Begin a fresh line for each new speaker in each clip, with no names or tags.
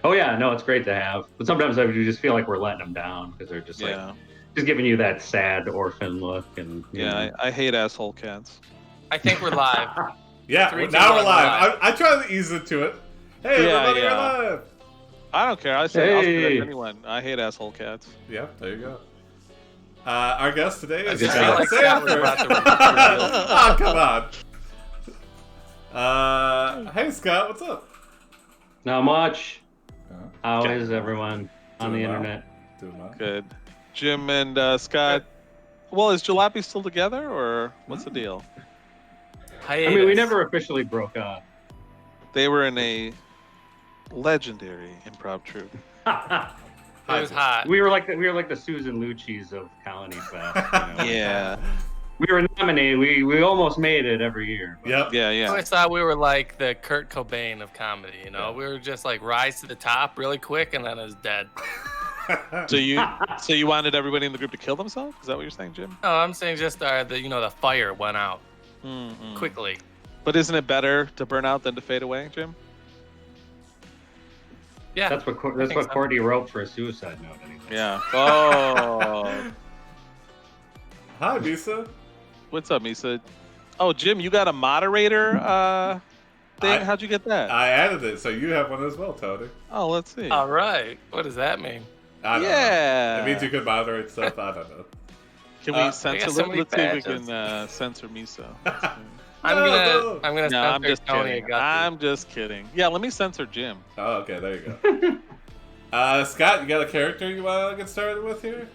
Oh yeah, no, it's great to have. But sometimes I just feel like we're letting them down because they're just like
Yeah,
just giving you that sad orphan look, and you
yeah.
know.
I hate asshole cats.
I think we're live.
Yeah,
Three, two,
now we're
one,
live. I try to ease into it. Hey,
Yeah,
everybody,
yeah.
we're live.
I don't care. I'll say that
Hey.
to anyone. I hate asshole cats.
Yeah, there you go. Our guest today is
just feel
like Scott was
Sanford.
about to reveal.
Oh, come on. Hey, Scott, what's up?
Not much.
Uh,
How is everyone on the
Doing well.
internet?
Doing well.
Good. Jim and Scott. Well, is Jalopy still together, or what's the deal?
I mean, we never officially broke up.
They were in a legendary improv troupe.
It was hot.
We were like the Susan Lucci's of Colony Fest. You know?
Yeah.
We were nominated. We almost made it every year. But
Yep.
Yeah,
I
yeah.
always thought we were like the Kurt Cobain of comedy. You know, we were just like rise to the top really quick, and then it was dead.
So you wanted everybody in the group to kill themselves? Is that what you're saying, Jim?
No, I'm saying just the fire went out
Mm-mm.
quickly.
But isn't it better to burn out than to fade away, Jim?
Yeah,
That's what
think so.
Courtney wrote for a suicide note. Anyway.
Yeah. Oh.
Hi, Misa.
What's up, Misa? Oh, Jim, you got a moderator thing? How'd you get that?
I added it, so you have one as well, Tony.
Oh, let's see.
All right. What does that mean?
I don't know.
Yeah.
It means you can moderate stuff. I don't know.
Can we
I
censor?
got so many
Let's see if we
badges.
can censor Misa.
I'm
No.
gonna
No, I'm
censor
just
Tony
kidding.
Agutti.
I'm just kidding. Yeah, let me censor Jim.
Oh, okay, there you go. Scott, you got a character you want to get started with here?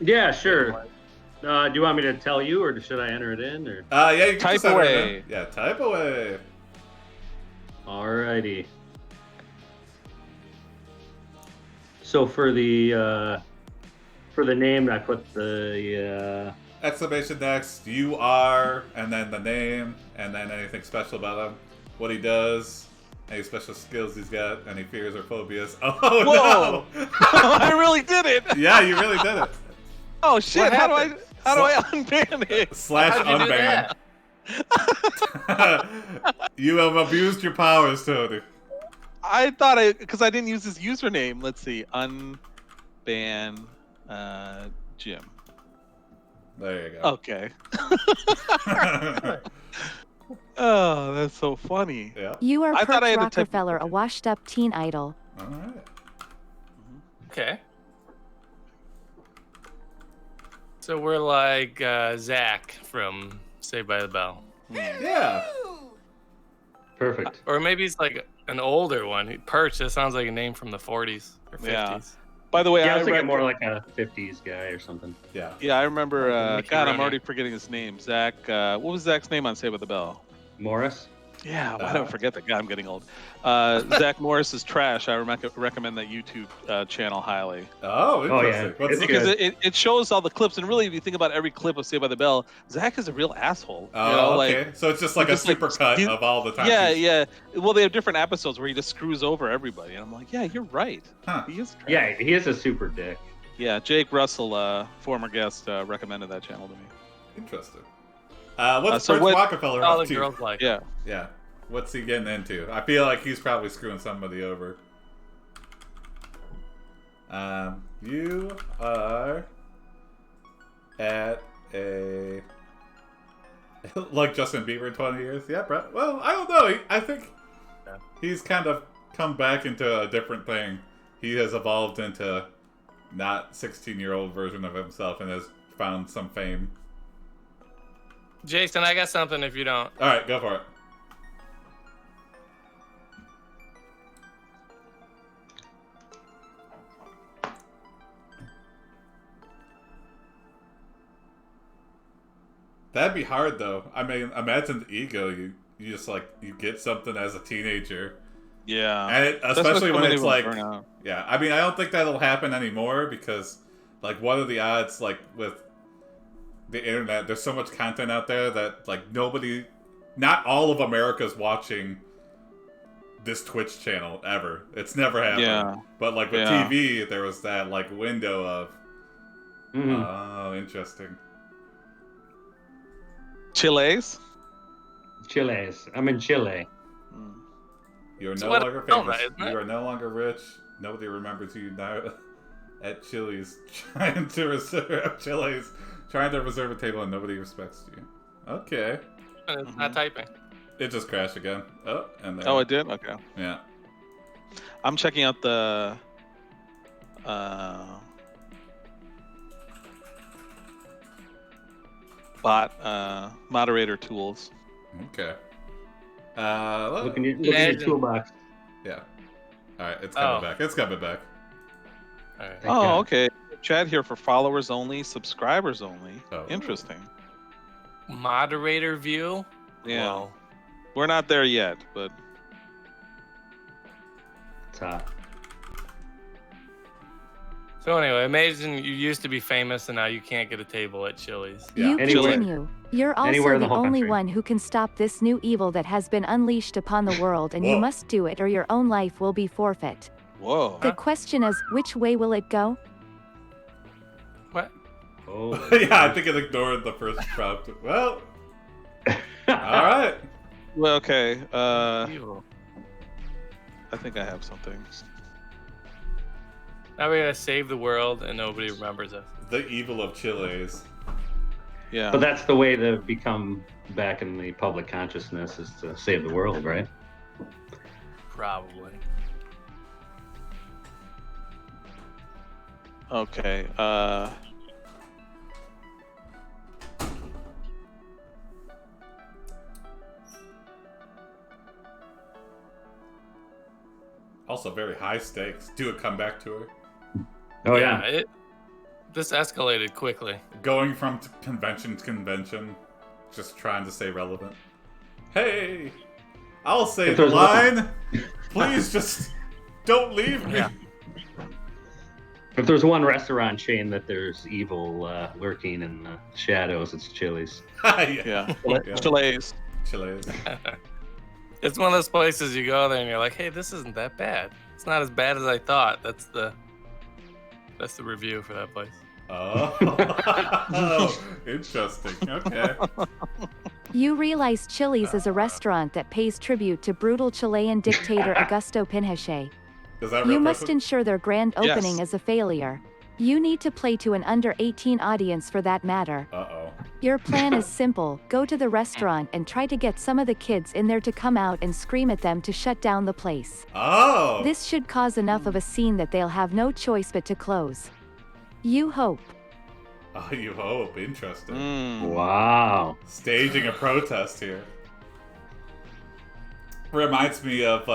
Yeah, sure. Do you want me to tell you, or should I enter it in? Or
Yeah, you can
Type
just enter it
away.
in. Yeah, type away.
alrighty. So for the name, I put the
Exclamation next, you are, and then the name, and then anything special about him, what he does, any special skills he's got, any fears or phobias. Oh,
Whoa!
no!
I really did it.
Yeah, you really did it.
Oh shit!
What
How do
happened?
I unban it?
/
How'd you do
unban.
that?
You have abused your powers, Tony.
I thought because I didn't use his username. Let's see, unban Jim.
There you go.
Okay. Oh, that's so funny.
Yeah.
You are
I thought I
Perch
had to type-
Rockefeller, a washed-up teen idol.
All right.
Okay. So we're like Zach from Saved by the Bell,
Yeah.
perfect.
or maybe it's like an older one. Perch. That sounds like a name from the 40s or 50s.
Yeah. By the way,
Yeah, I
I
was thinking
read
more like a '50s guy or something.
Yeah.
Yeah, I remember.
Mickey
God, I'm
Rooney.
already forgetting his name. Zach. What was Zach's name on Saved by the Bell?
Morris.
Yeah, why do I forget that? God, I'm getting old. Zach Morris is trash. I recommend that YouTube channel highly
Oh, interesting.
yeah.
What's
It's
the-
because
good.
it shows all the clips. And really, if you think about every clip of Saved by the Bell, Zach is a real asshole.
Oh,
you know,
okay. So it's just like a
just like-
super cut
he-
of all the time.
Yeah, yeah. Well, they have different episodes where he just screws over everybody, and I'm like, yeah, you're right.
Huh.
He is trash.
Yeah, he is a super dick.
Yeah, Jake Russell, former guest, recommended that channel to me.
Interesting. What's
so
Perch
what-
Rockefeller
All
up
the
to?
girls like.
Yeah.
Yeah. What's he getting into? I feel like he's probably screwing somebody over. You are at a like Justin Bieber in 20 years. Yeah, bro. Well, I don't know. I think he's kind of come back into a different thing. He has evolved into not 16-year-old version of himself and has found some fame.
Jason, I got something if you don't.
All right, go for it. That'd be hard though. I mean, imagine the ego. You just like you get something as a teenager,
Yeah.
and
That's
especially
what
when
so
it's
many
like,
will burn out.
yeah. I mean, I don't think that'll happen anymore because, like, what are the odds? Like with the internet, there's so much content out there that like nobody, not all of America's watching this Twitch channel ever. It's never happened.
Yeah.
But like with
Yeah.
TV, there was that like window of,
Mhm.
oh, interesting.
Chiles?
Chile's. I'm in Chile.
You are
It's
no
what
longer
it's called,
famous.
isn't it?
You are no longer rich. Nobody remembers you now at Chili's trying to reserve a table and nobody respects you. Okay.
And it's not typing.
It just crashed again. Oh, and there.
Oh, it did? Okay.
Yeah.
I'm checking out the bot moderator tools.
Okay.
Look in your toolbox.
Yeah. All right, it's coming
Oh.
back. It's coming back.
All right.
Thank
Oh,
God.
okay. Chat here for followers only, subscribers only.
Oh.
Interesting.
Moderator view.
Yeah.
Well,
We're not there yet, but
It's hot.
so anyway, imagine you used to be famous and now you can't get a table at Chili's.
Yeah.
You
Anywhere.
continue. You're
Anywhere
also
in the
the
whole
only
country.
one who can stop this new evil that has been unleashed upon the world, and you
Whoa.
must do it or your own life will be forfeit.
whoa.
The question is, which way will it go?
What?
Oh.
Yeah, I think it ignored the first prompt. Well, all right.
Well, okay.
Evil.
I think I have something.
Now we gotta save the world and nobody remembers us.
The evil of Chili's.
Yeah.
But that's the way to become back in the public consciousness, is to save the world, right?
Probably.
Okay.
Also, very high stakes. Do a comeback tour.
Oh yeah.
This escalated quickly.
Going from convention to convention, just trying to stay relevant. Hey, I'll say
If
the
there's
line. Please just don't leave me.
Yeah.
If there's one restaurant chain that there's evil lurking in the shadows, it's Chili's.
Yeah. Chili's.
Chili's.
It's one of those places you go there and you're like, hey, this isn't that bad. It's not as bad as I thought. That's the review for that place.
Oh, interesting. Okay.
You realize Chili's is a restaurant that pays tribute to brutal Chilean dictator Augusto Pinochet.
Is that a real
You must
person?
ensure their grand opening
Yes.
is a failure. You need to play to an under 18 audience for that matter.
Uh-oh.
Your plan is simple: go to the restaurant and try to get some of the kids in there to come out and scream at them to shut down the place.
Oh.
This should cause enough of a scene that they'll have no choice but to close. You hope.
Oh, you hope. Interesting.
Mm.
Wow.
Staging a protest here. Reminds me of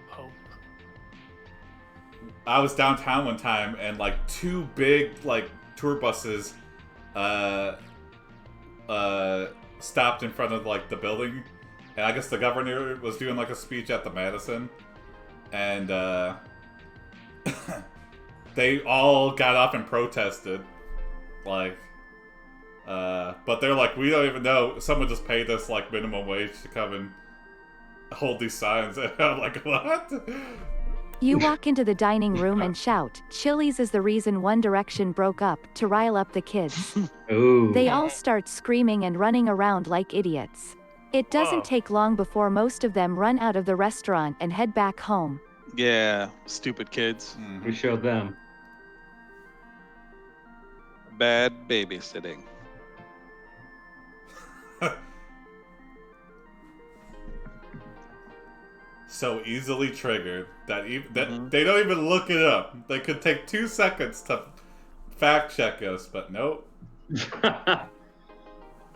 Hope.
I was downtown one time and like two big like tour buses stopped in front of like the building, and I guess the governor was doing like a speech at the Madison, and they all got up and protested, like but they're like, we don't even know, someone just paid us like minimum wage to come and hold these signs. And I'm like, what?
You walk into the dining room and shout, "Chili's is the reason One Direction broke up," to rile up the kids.
Ooh.
They all start screaming and running around like idiots. It doesn't
Whoa.
take long before most of them run out of the restaurant and head back home.
Yeah. Stupid kids.
We showed them.
Bad babysitting.
So easily triggered that
Mhm.
they don't even look it up. They could take 2 seconds to fact check us, but nope.
Now,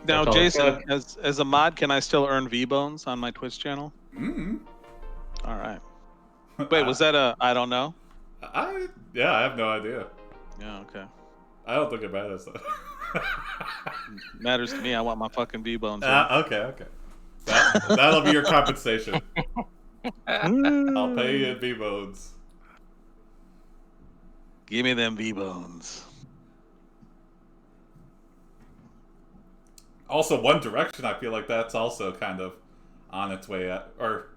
That's all
Jason,
it
as a mod, can I still earn V-Bones on my Twitch channel? All right. Wait, was that a I don't know?
I have no idea.
Yeah, okay.
I don't think it matters.
Matters to me. I want my fucking V-Bones.
Okay. That'll be your compensation. I'll pay you in V-Bones.
Give me them V-Bones.
Also, One Direction, I feel like that's also kind of on its way out. Or,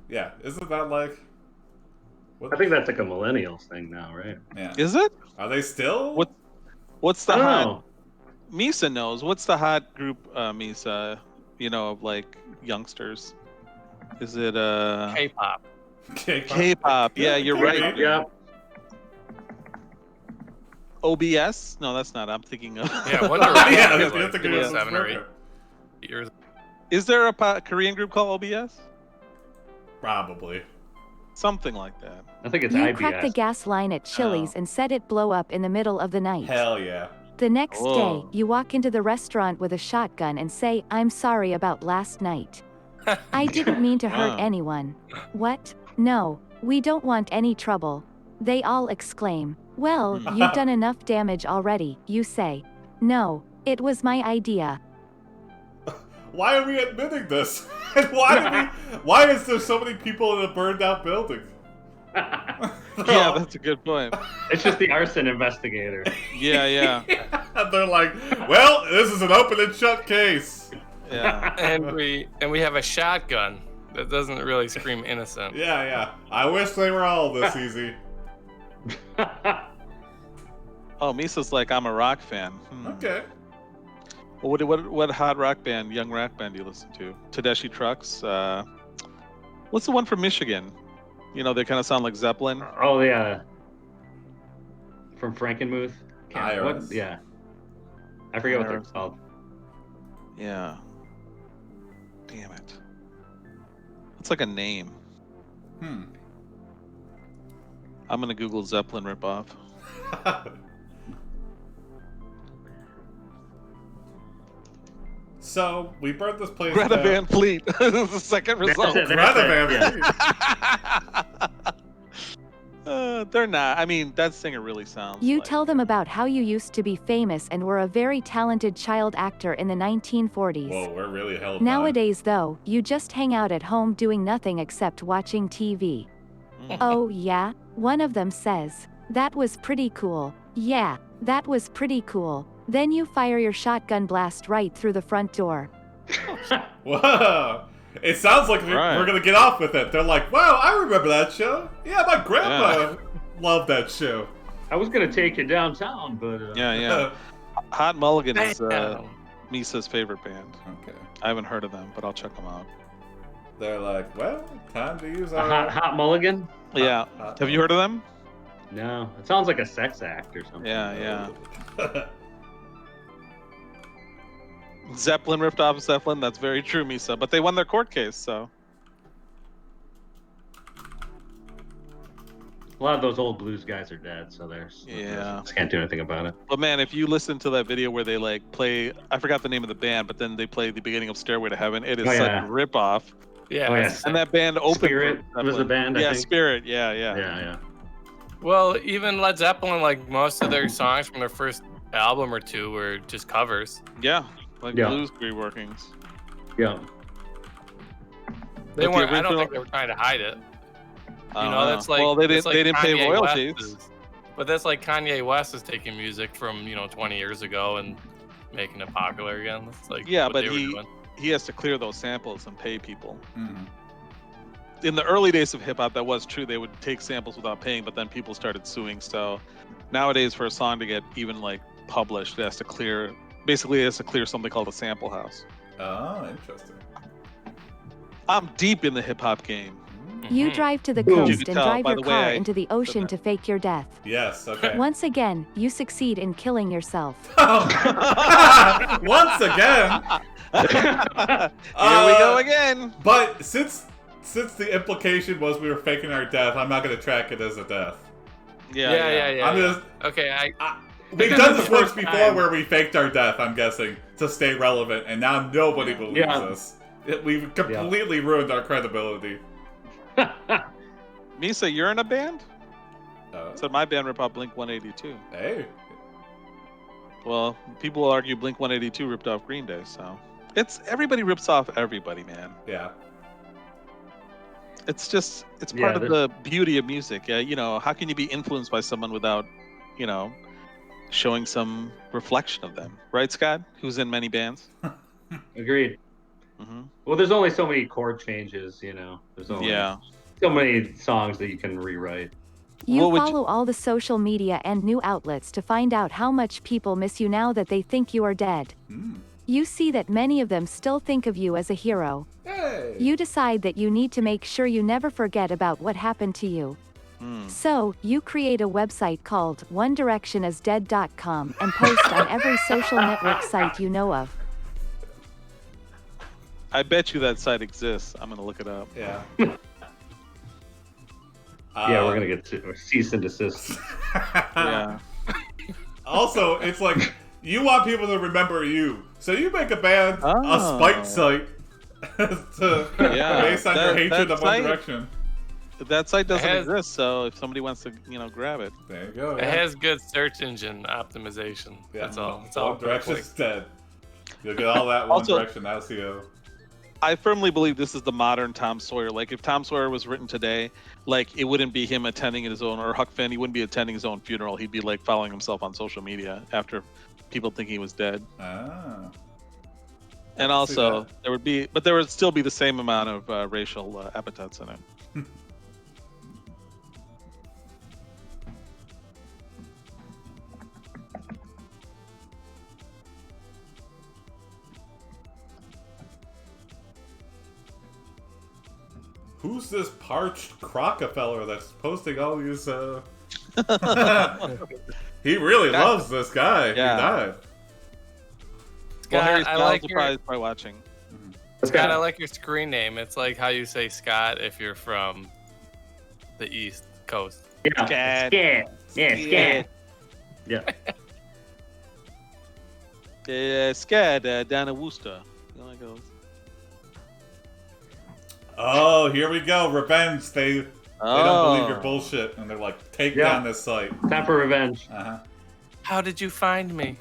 yeah, isn't that like... What?
I think that's like a millennials thing now, right?
Yeah.
Is it?
Are they still?
What's the
I don't
hot?
know.
Misa knows. What's the hot group, Misa? of like youngsters. Is it
K-pop.
K-pop? Yeah, you're right.
Yeah.
OBS? No, that's not. I'm thinking of.
Yeah, Wonder Woman.
Yeah,
was
you're
like
thinking of
7 or 8
Smoker.
years.
Is there a Korean group called OBS?
Probably.
Something like that.
I think it's
You
IBS.
crack the gas line at Chili's and set it blow up in the middle of the night.
Hell yeah.
The next day,
Whoa.
you walk into the restaurant with a shotgun and say, "I'm sorry about last night. I didn't mean to hurt
Wow.
anyone." "What? No, we don't want any trouble." They all exclaim. "Well, you've done enough damage already," you say. "No, it was my idea."
Why are we admitting this? And why is there so many people in a burned out building?
Yeah, that's a good point.
It's just the arson investigator.
Yeah.
They're like, well, this is an open and shut case.
Yeah.
And we have a shotgun that doesn't really scream innocent.
Yeah. I wish they were all this easy.
Oh, Misa's like, I'm a rock fan.
Okay.
Well, what hot rock band, young rock band do you listen to? Tedeschi Trucks. What's the one from Michigan? They kind of sound like Zeppelin.
Oh yeah. From Frankenmuth.
Iris.
Yeah. I forget what they're
Iris.
called.
Yeah. Damn it. It's like a name. I'm gonna Google Zeppelin ripoff.
So we burned this place
Greta
down.
Van Fleet. This is the second result.
That's it.
Greta Van
Yeah.
Fleet.
They're not. I mean, that singer really sounds.
You
like...
tell them about how you used to be famous and were a very talented child actor in the 1940s.
Whoa, we're really held
Nowadays, though, you just hang out at home doing nothing except watching TV. "Oh, yeah?" One of them says. "That was pretty cool." "Yeah, that was pretty cool." Then you fire your shotgun blast right through the front door.
Whoa! It sounds like
Right.
we're gonna get off with it. They're like, wow, I remember that show. Yeah, my grandpa loved that show.
I was gonna take you downtown, but
Yeah. Hot Mulligan is
Damn.
Misa's favorite band.
Okay.
I haven't heard of them, but I'll check them out.
They're like, well, time to use
a
our...
hot mulligan.
Yeah.
hot
Have you heard of them?
No, it sounds like a sex act or something.
Yeah. Zeppelin ripped off Zeppelin. That's very true, Misa. But they won their court case, so.
A lot of those old blues guys are dead, so there's can't do anything about it.
But man, if you listen to that video where they like play, I forgot the name of the band, but then they play the beginning of Stairway to Heaven. It is such a ripoff.
Yeah.
Oh, yes.
And that band opened.
Spirit
for
was the
Zeppelin.
band, I
Yeah,
think.
Spirit. Yeah.
Yeah.
Well, even Led Zeppelin, like most of their songs from their first album or two were just covers.
Yeah, like
Yeah.
blues reworkings.
Yeah.
They
But the
weren't. I don't
original-
think they were trying to hide it.
I don't
That's like
well, they
that's
didn't. They
like
didn't pay
Kanye
royalties.
West is- but that's like Kanye West is taking music from 20 years ago and making it popular again. That's like
Yeah,
what
but
they were doing.
he has to clear those samples and pay people.
Mhm.
In the early days of hip hop, that was true. They would take samples without paying, but then people started suing. So nowadays, for a song to get even like published, it has to clear. Basically, it has to clear something called a sample house.
Oh, interesting.
I'm deep in the hip hop game.
You
Mhm.
drive to the
Boom.
coast
You can
and
tell
drive
by
your
the way
car
I
into the ocean
that.
to fake your death.
Yes, okay.
Once again, you succeed in killing yourself.
Once again.
Here we go again.
But since the implication was we were faking our death, I'm not going to track it as a death.
Yeah.
I'm gonna,
Okay,
we've
Because
done
it's
this
the
once
first
before
time.
where we faked our death, I'm guessing, to stay relevant, and now nobody believes
Yeah.
us. We've completely ruined our credibility.
Misa, you're in a band? So my band ripped off Blink 182.
Hey.
Well, people will argue Blink 182 ripped off Green Day, so it's everybody rips off everybody, man.
Yeah.
It's part
Yeah,
of the beauty of music. Yeah, how can you be influenced by someone without, showing some reflection of them, right, Scott? Who's in many bands?
Agreed.
Mm-hmm.
Well, there's only so many chord changes, There's only so many songs that you can rewrite.
You
What would you-
follow all the social media and new outlets to find out how much people miss you now that they think you are dead. You see that many of them still think of you as a hero.
Hey.
You decide that you need to make sure you never forget about what happened to you. So, you create a website called onedirectionisdead.com and post on every social network site you know of.
I bet you that site exists. I'm gonna look it up.
Yeah.
Yeah, we're gonna get cease and desist.
Yeah.
Also, it's like you want people to remember you, so you make a band, a spite site, based on your hatred of One Direction.
That site doesn't exist, so if somebody wants to, grab it.
There you go.
It has good search engine optimization.
Yeah,
That's all. It's
One
all
Direction's dead. You'll get all that One Direction SEO.
I firmly believe this is the modern Tom Sawyer. Like, if Tom Sawyer was written today, like, it wouldn't be him attending his own, or Huck Finn, he wouldn't be attending his own funeral. He'd be, like, following himself on social media after people think he was dead.
Ah.
And also, there would still be the same amount of racial epithets in it.
Who's this parched Rockefeller that's posting all these? He really loves this guy.
Yeah.
He died.
Well, Harry
I
Styles
like
will
your,
probably by watching.
Scott, I like your screen name. It's like how you say Scott if you're from the East Coast.
Yeah.
Scat.
Scat. Yeah, scat. Yeah.
Scad down in Worcester. You know how it goes.
Oh, here we go. Revenge. They don't believe your bullshit, and they're like, take down this site.
Time for revenge.
How did you find me?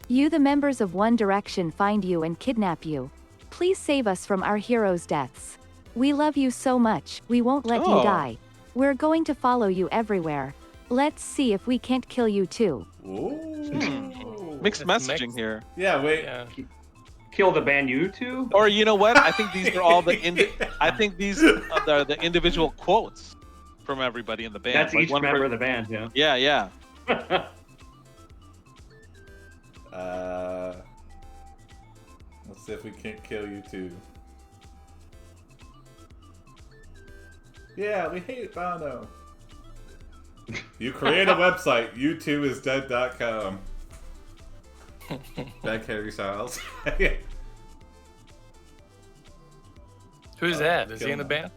You, the members of One Direction, find you and kidnap you. Please save us from our heroes' deaths. We love you so much, we won't let you die. We're going to follow you everywhere. Let's see if we can't kill you too.
Ooh.
Mixed messaging here.
Yeah, wait.
Yeah.
Kill the band you too?
Or you know what? I think these are all I think these are the individual quotes from everybody in the band.
That's
like
each member of the band, yeah.
Yeah.
Let's see if we can't kill you too. Yeah, we hate Bono. You create a website, u2isdead.com. Back Harry Styles.
Who's that? Is he in the band?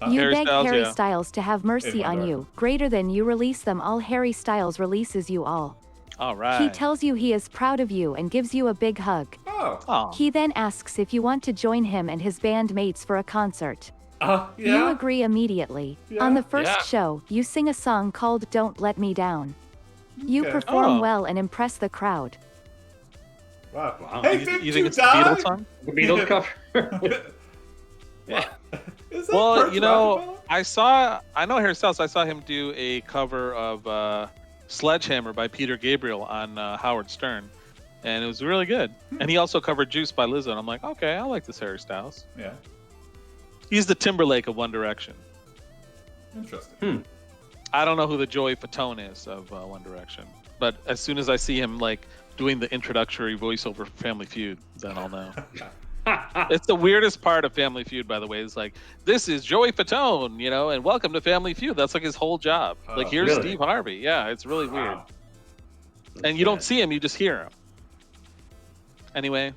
You
Harry
beg
Styles,
Harry
yeah.
Styles to have mercy
In One
on you. Greater than you release them all, Harry Styles releases you all.
All right.
He tells you he is proud of you and gives you a big hug.
Oh.
He then asks if you want to join him and his bandmates for a concert.
Yeah.
You agree immediately.
Yeah.
On the first
Yeah.
show, you sing a song called Don't Let Me Down. You
Okay.
perform
Oh.
well and impress the crowd.
Wow.
Wow.
Hey,
You
did
think
you
it's a
die?
Beatles song?
The Beatles cover.
Is that
Well,
Kurt
you know,
Rockefeller?
I know Harry Styles. I saw him do a cover of Sledgehammer by Peter Gabriel on Howard Stern, and it was really good. And he also covered Juice by Lizzo, and I'm like, okay, I like this Harry Styles.
Yeah.
He's the Timberlake of One Direction.
Interesting.
I don't know who the Joey Fatone is of One Direction, but as soon as I see him like doing the introductory voiceover for Family Feud, then I'll know. It's the weirdest part of Family Feud, by the way. It's like, this is Joey Fatone, and welcome to Family Feud. That's like his whole job. Like, here's
really?
Steve Harvey. Yeah, it's really weird.
Wow.
And you don't see him, you just hear him. Anyway,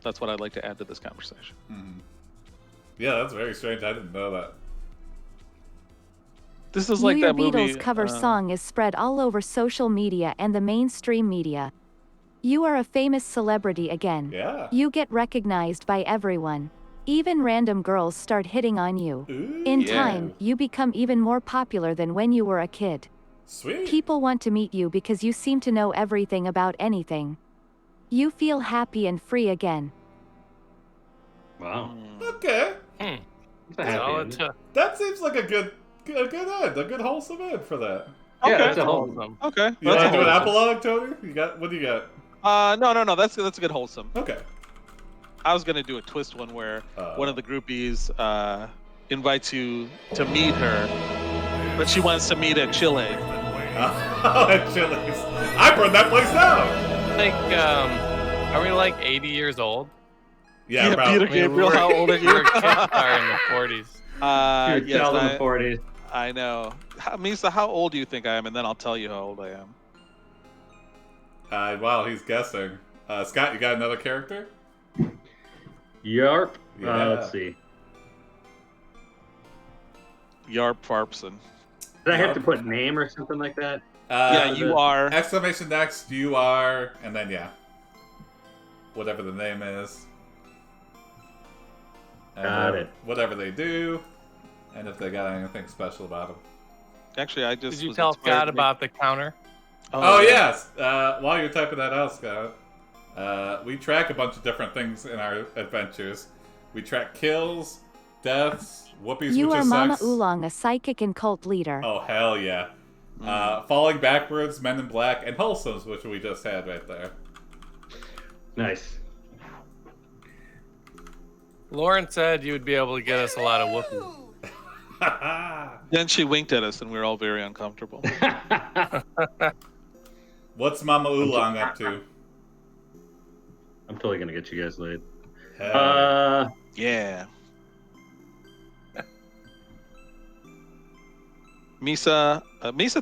that's what I'd like to add to this conversation.
Yeah, that's very strange. I didn't know that.
This is like
Your
that movie.
Beatles cover song is spread all over social media and the mainstream media. You are a famous celebrity again.
Yeah.
You get recognized by everyone. Even random girls start hitting on you.
Ooh,
In
Yeah.
time, you become even more popular than when you were a kid.
Sweet.
People want to meet you because you seem to know everything about anything. You feel happy and free again.
Wow.
Okay.
That's a happy
Solid
ending.
to-
That seems like a good end, a good wholesome end for that.
Yeah,
Okay.
that's a whole.
Okay.
You
That's
want to
a
do an
wholesome.
epilogue, Tony? What do you got?
No. That's a good wholesome.
Okay.
I was gonna do a twist one where one of the groupies invites you to meet her, but she wants to meet at Chile.
Oh, at Chili's. I burned that place down.
I think Are we like 80 years old?
Yeah,
Peter
probably.
Gabriel, how old are you?
We're kids are in the 40s.
You're a
Yes,
child in the 40s.
I know. Misa, how old do you think I am? And then I'll tell you how old I am.
Wow, he's guessing. Scott, you got another character?
Yarp.
Yeah.
Let's see.
Yarp Farpson.
Did I have to put name or something like that?
Yeah, you are.
Exclamation next, you are, and then yeah. Whatever the name is. And
Got it.
Whatever they do, and if they got anything special about them.
Actually, I just
Did you
was
tell
inspired
Scott
to make-
about the counter?
Oh, yes! While you're typing that out, Scott, we track a bunch of different things in our adventures. We track kills, deaths, whoopies,
You
which
are
is
Mama
sex.
Oolong, a psychic and cult leader.
Oh, hell yeah. Falling Backwards, Men in Black, and Wholesomes, which we just had right there.
Nice.
Lauren said you would be able to get us a lot of whoopies.
Then she winked at us, and we were all very uncomfortable.
What's Mama Oolong up to?
I'm totally gonna get you guys laid.
Hell
Yeah. Misa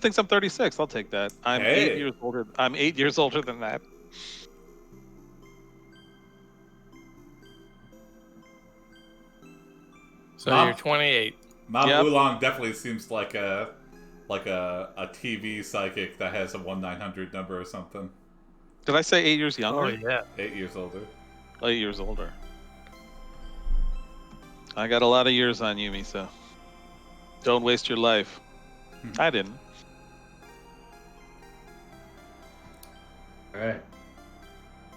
thinks I'm 36. I'll take that. I'm
Hey.
8 years older. I'm 8 years older than that.
So
Mom-
you're 28.
Mama
Yep.
Oolong definitely seems like a TV psychic that has a 1-900 number or something.
Did I say 8 years younger?
Oh yeah.
8 years older.
8 years older. I got a lot of years on you, Misa. Don't waste your life. I didn't.
All right.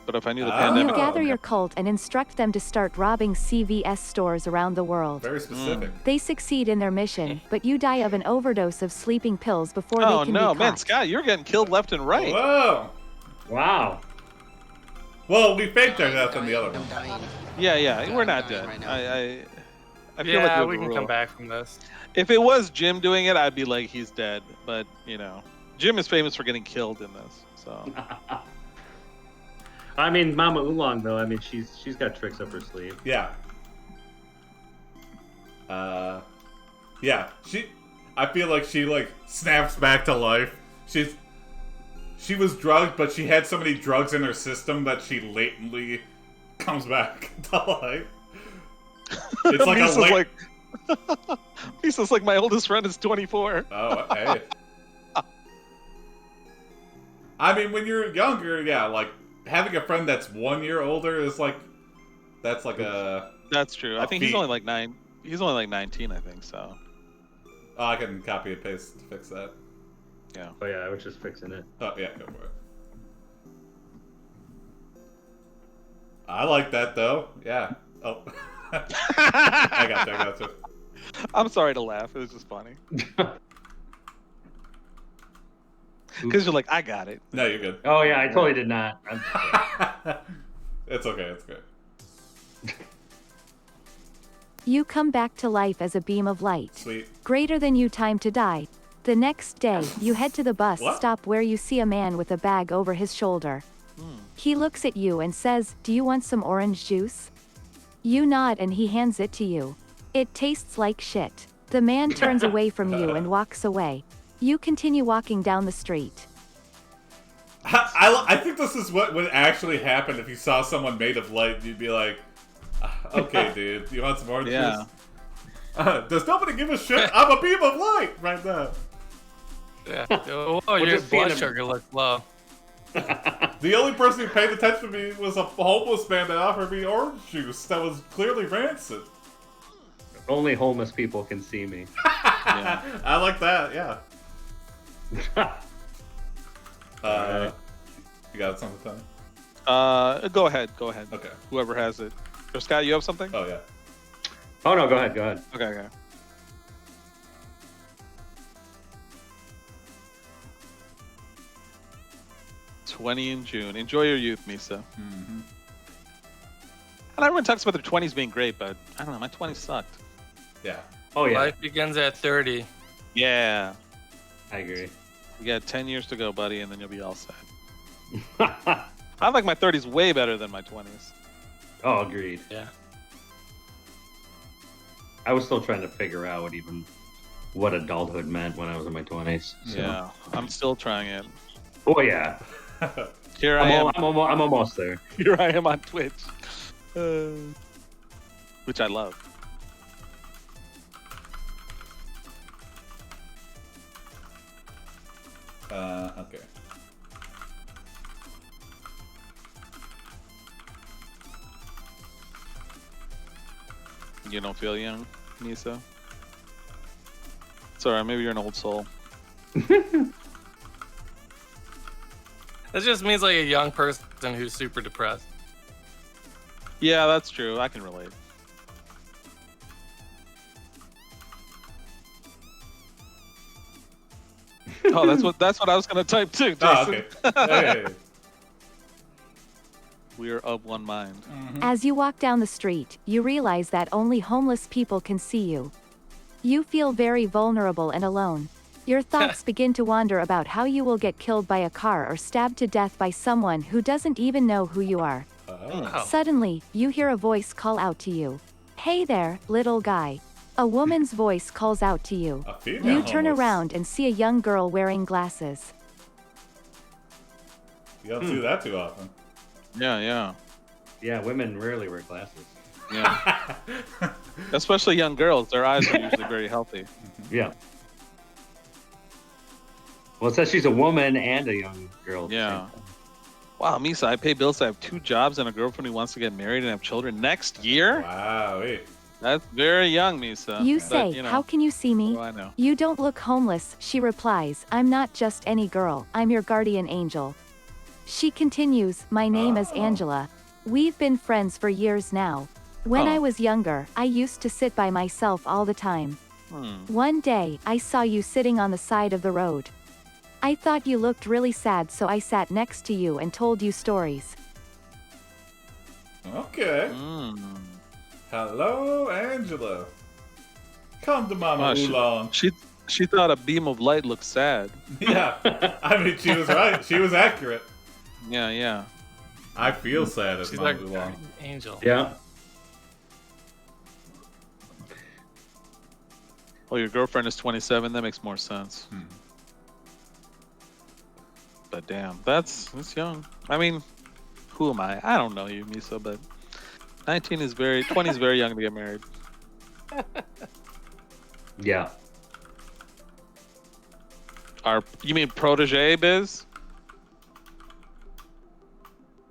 But if I knew the
Oh.
You
pandemic.
gather your cult and instruct them to start robbing CVS stores around the world.
Very specific.
They succeed in their mission, but you die of an overdose of sleeping pills before
Oh
they can
no,
be
man,
caught.
Scott, you're getting killed left and right.
Whoa!
Wow.
Well, we faked our death in the other one.
Yeah, we're not dead.
Right now.
I feel like
Yeah,
we're
we
the
can
rule.
come back from this.
If it was Jim doing it, I'd be like, he's dead. But Jim is famous for getting killed in this. So
I mean, Mama Oolong though. I mean, she's got tricks up her sleeve.
Yeah. Yeah. I feel like she snaps back to life. She was drugged, but she had so many drugs in her system that she latently comes back to life. It's like
Misa's Misa's like, my oldest friend is 24.
Oh, hey. I mean, when you're younger, yeah, like having a friend that's 1 year older is that's like a.
That's true. I
A
think he's
feat.
only like 9. He's only like 19, I think. So
Oh, I can copy and paste to fix that.
Oh yeah, I was just fixing it.
Oh yeah, go for it. I like that though. Yeah. Oh. I got you.
I'm sorry to laugh. It was just funny. Because you're like, I got it.
No, you're good.
Oh yeah, I totally did not.
It's okay. It's good.
You come back to life as a beam of light.
Sweet.
Greater than you time to die. The next day, you head to the bus
What?
stop where you see a man with a bag over his shoulder. He looks at you and says, "Do you want some orange juice?" You nod and he hands it to you. It tastes like shit. The man turns away from you and walks away. You continue walking down the street.
I think this is what would actually happen if you saw someone made of light. You'd be like, okay, dude, you want some orange
Yeah.
juice? Does nobody give a shit? I'm a beam of light right now.
Yeah. Oh, your
just being
blood
a-
sugar looks low.
The only person who paid attention to me was a homeless man that offered me orange juice that was clearly rancid.
Only homeless people can see me.
Yeah.
I like that, yeah. You got something to tell me?
Go ahead.
Okay.
Whoever has it. Or Scott, you have something?
Oh, yeah.
Oh no, go ahead.
Okay. 20 in June. Enjoy your youth, Misa.
Mm-hmm.
And everyone talks about their 20s being great, but I don't know. My 20s sucked.
Yeah.
Oh yeah,
Life begins at 30.
Yeah.
I agree.
You got 10 years to go, buddy, and then you'll be all set. I like my 30s way better than my 20s.
Oh, agreed.
Yeah.
I was still trying to figure out what adulthood meant when I was in my 20s. So.
Yeah, I'm still trying it.
Oh yeah.
Here I am.
I'm almost there.
Here I am on Twitch, which I love.
Okay.
You don't feel young, Misa? It's alright, maybe you're an old soul.
That just means like a young person who's super depressed.
Yeah, that's true. I can relate. Oh, that's what I was gonna type too, Jason.
Oh, okay. Hey.
We are of one mind.
As you walk down the street, you realize that only homeless people can see you. You feel very vulnerable and alone. Your thoughts begin to wander about how you will get killed by a car or stabbed to death by someone who doesn't even know who you are.
Oh.
Suddenly, you hear a voice call out to you. Hey there, little guy. A woman's voice calls out to you.
A female
You turn
homeless.
around and see a young girl wearing glasses.
You don't see that too often.
Yeah.
Yeah, women rarely wear glasses.
Yeah. Especially young girls. Their eyes are usually very healthy.
Yeah. Well, it says she's a woman and a young girl. at the
Yeah.
same time.
Wow, Misa, I pay bills. I have 2 jobs and a girlfriend who wants to get married and have children next year?
Wow, wait.
That's very young, Misa.
You
But,
say,
you know,
how can you see me?
what do I know?
You don't look homeless, she replies. I'm not just any girl, I'm your guardian angel. She continues, my name is
Oh.
Angela. We've been friends for years now. When
Oh.
I was younger, I used to sit by myself all the time. One day, I saw you sitting on the side of the road. I thought you looked really sad, so I sat next to you and told you stories.
Okay.
Mm.
Hello, Angela. Come to Mama
Wow,
Oolong.
She thought a beam of light looked sad.
Yeah. I mean, she was right. She was accurate.
Yeah.
I feel sad as
She's
Mama
like
Oolong.
angel.
Yeah.
Well, your girlfriend is 27. That makes more sense.
Hmm.
But damn, that's young. I mean, who am I? I don't know you, Misa, but 20 is very young to get married.
Yeah.
You mean protege, Biz?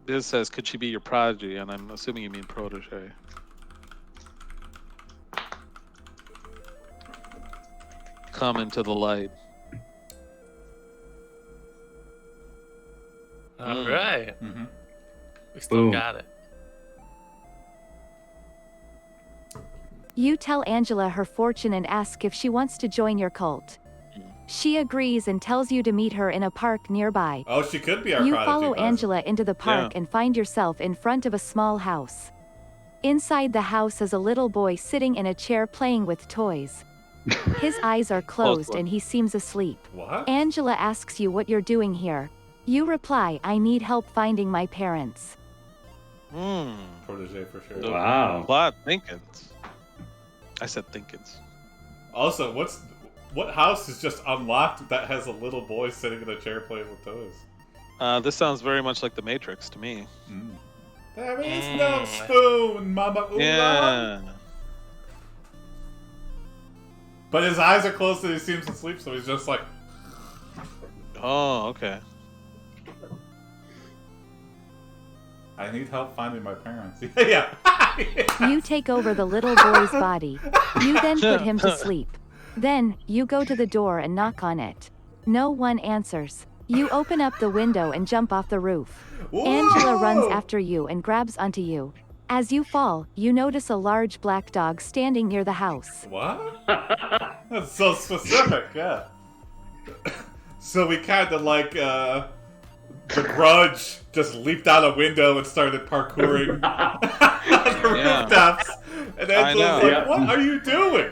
Biz says, could she be your prodigy? And I'm assuming you mean protege. Come into the light.
All right.
Mm-hmm.
We still
Boom.
got it.
You tell Angela her fortune and ask if she wants to join your cult. She agrees and tells you to meet her in a park nearby.
Oh, she could be our
You
prodigy
follow
cousin.
Angela into the park
Yeah.
and find yourself in front of a small house. Inside the house is a little boy sitting in a chair playing with toys. His eyes are closed and he seems asleep.
What?
Angela asks you what you're doing here. You reply, I need help finding my parents.
Protege for sure.
Wow.
Plot thinkins. I said thinkins.
Also, what house is just unlocked that has a little boy sitting in a chair playing with toys?
This sounds very much like The Matrix to me.
There is no spoon, Mama Oolong.
Yeah.
But his eyes are closed and he seems asleep, so he's just like,
Oh, okay.
I need help finding my parents. Yeah.
You take over the little boy's body. You then put him to sleep. Then, you go to the door and knock on it. No one answers. You open up the window and jump off the roof. Angela runs
Whoa!
after you and grabs onto you. As you fall, you notice a large black dog standing near the house.
What? That's so specific, yeah. So we kind of like, The Grudge just leaped out a window and started parkouring on the
Yeah.
rooftops. And
I
Angela's
know.
like,
Yeah.
what are you doing?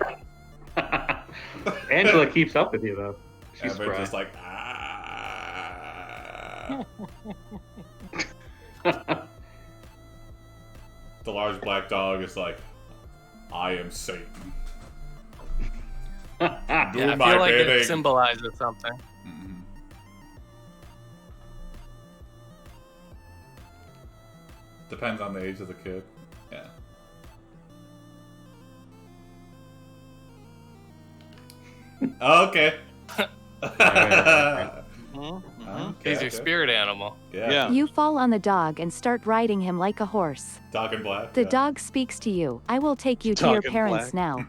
Angela keeps up with you though. She's
And we're
spry.
just like, The large black dog is like, I am Satan. Do
Yeah, I
my
feel like
bidding.
it symbolizes something.
Mhm. Depends on the age of the kid. Yeah. Okay.
He's your spirit animal.
Yeah.
You fall on the dog and start riding him like a horse.
Dog in black.
The
yeah.
dog speaks to you. I will take you to
Dog
your
in
parents
black.
now.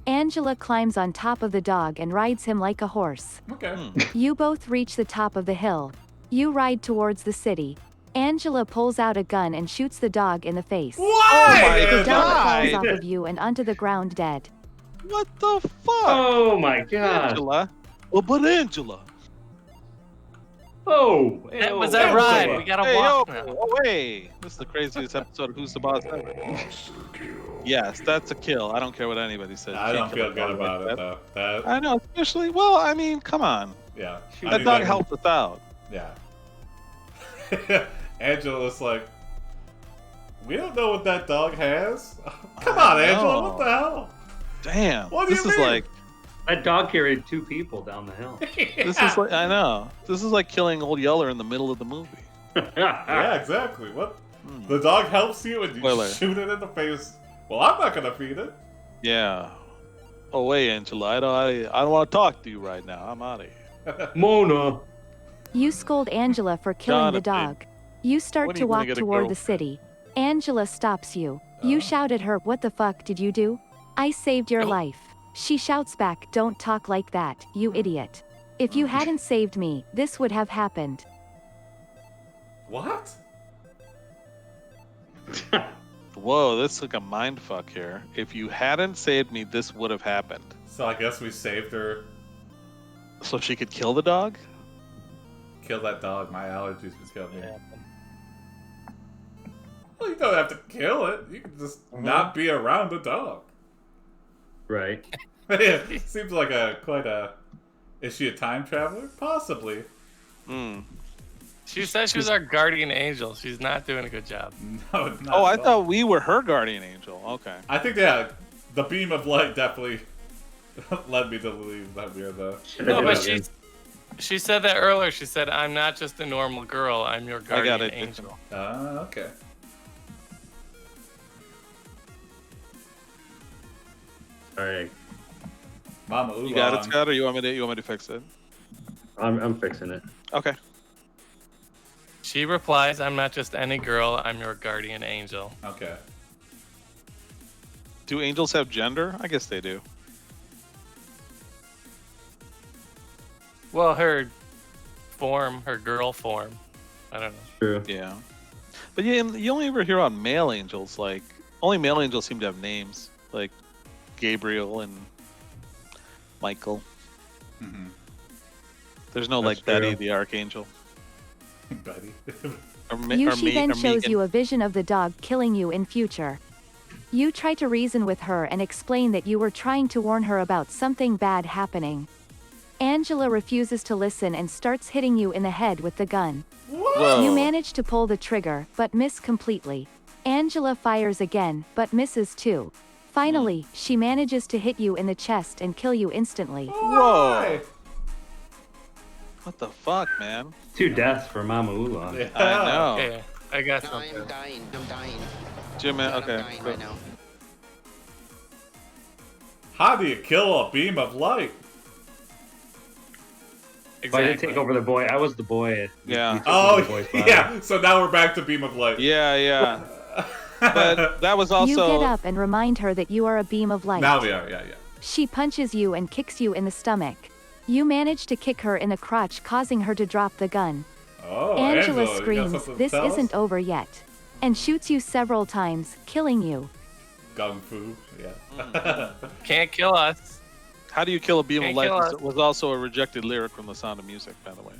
Angela climbs on top of the dog and rides him like a horse.
Okay.
You both reach the top of the hill. You ride towards the city. Angela pulls out a gun and shoots the dog in the face.
Why?
The dog
God.
falls off of you and onto the ground dead.
What the fuck?
Oh my god.
Angela. Well, but Angela.
Oh.
That was
oh,
our ride.
Angela.
We gotta
Hey,
walk
yo,
now.
away. This is the craziest episode of Who's the Boss ever. Yes, that's a kill. I don't care what anybody says.
I
You
don't
can't kill
feel
a
good
dog like
about it
that.
though. That
I know, especially, well, I mean, come on.
yeah.
That dog helped us out.
Yeah. Angela's like, we don't know what that dog has. Come on, Angela. What the hell?
Damn.
What do
this
you
is
mean?
like,
That dog carried 2 people down the hill.
this is like, I know. This is like killing old Yeller in the middle of the movie.
Yeah, exactly. What?
Hmm.
The dog helps you and you
Spoiler.
shoot it in the face. Well, I'm not gonna feed it.
Yeah. Oh, wait, Angela. I don't want to talk to you right now. I'm out of here.
Mona.
You scold Angela for killing the
Jonathan.
dog. You start
When are
to
you gonna
walk
get a
toward the
girlfriend?
city. Angela stops you.
Oh.
You shout at her, "What the fuck did you do? I saved your life." She shouts back, "Don't talk like that, you idiot. If you hadn't saved me, this would have happened."
What?
Whoa, this is like a mind fuck here. If you hadn't saved me, this would have happened.
So I guess we saved her.
So she could kill the dog?
Kill that dog. My allergies would kill me. Well, you don't have to kill it. You can just not be around the dog.
Right.
Yeah, seems like quite a. Is she a time traveler? Possibly.
Hmm.
She said she was our guardian angel. She's not doing a good job.
No, not
Oh, I
at all.
thought we were her guardian angel. Okay.
I think the beam of light definitely led me to believe that we are the.
No,
Yeah.
but she said that earlier. She said, "I'm not just a normal girl. I'm your guardian
it.
angel."
Okay.
All right.
Mama Oolong.
You got it, Scott, or you want me to fix it?
I'm fixing it.
Okay.
She replies, "I'm not just any girl. I'm your guardian angel."
Okay.
Do angels have gender? I guess they do.
Well, her form, her girl form. I don't know.
True.
Yeah. But yeah, you only ever hear on male angels. Like, only male angels seem to have names. Like Gabriel and Michael.
Mm-hmm.
There's no
That's
like Betty
true.
the Archangel.
Buddy.
Yushi then shows
Megan.
you a vision of the dog killing you in future. You try to reason with her and explain that you were trying to warn her about something bad happening. Angela refuses to listen and starts hitting you in the head with the gun.
Whoa.
You manage to pull the trigger, but miss completely. Angela fires again, but misses too. Finally, she manages to hit you in the chest and kill you instantly.
Whoa. What the fuck, man?
2 deaths for Mama Oolong.
Yeah.
I know.
Okay, I got
No,
something.
I'm dying. I'm dying.
Jim,
God,
okay.
I'm dying right now.
How do you kill a beam of light?
If I didn't
Exactly.
take over the boy, I was the boy.
Yeah.
You took over the
Oh,
boy's body.
yeah. So now we're back to beam of light.
Yeah. But that was also.
You get up and remind her that you are a beam of light.
Now we are. Yeah.
She punches you and kicks you in the stomach. You manage to kick her in the crotch, causing her to drop the gun.
Oh,
Angela
you got
screams,
something to
"This
tell us?
isn't over yet," and shoots you several times, killing you.
Gung Fu. Yeah.
Can't kill us.
How do you kill a beam of
Can't
light?
kill us.
Was also a rejected lyric from The Sound of Music, by the way.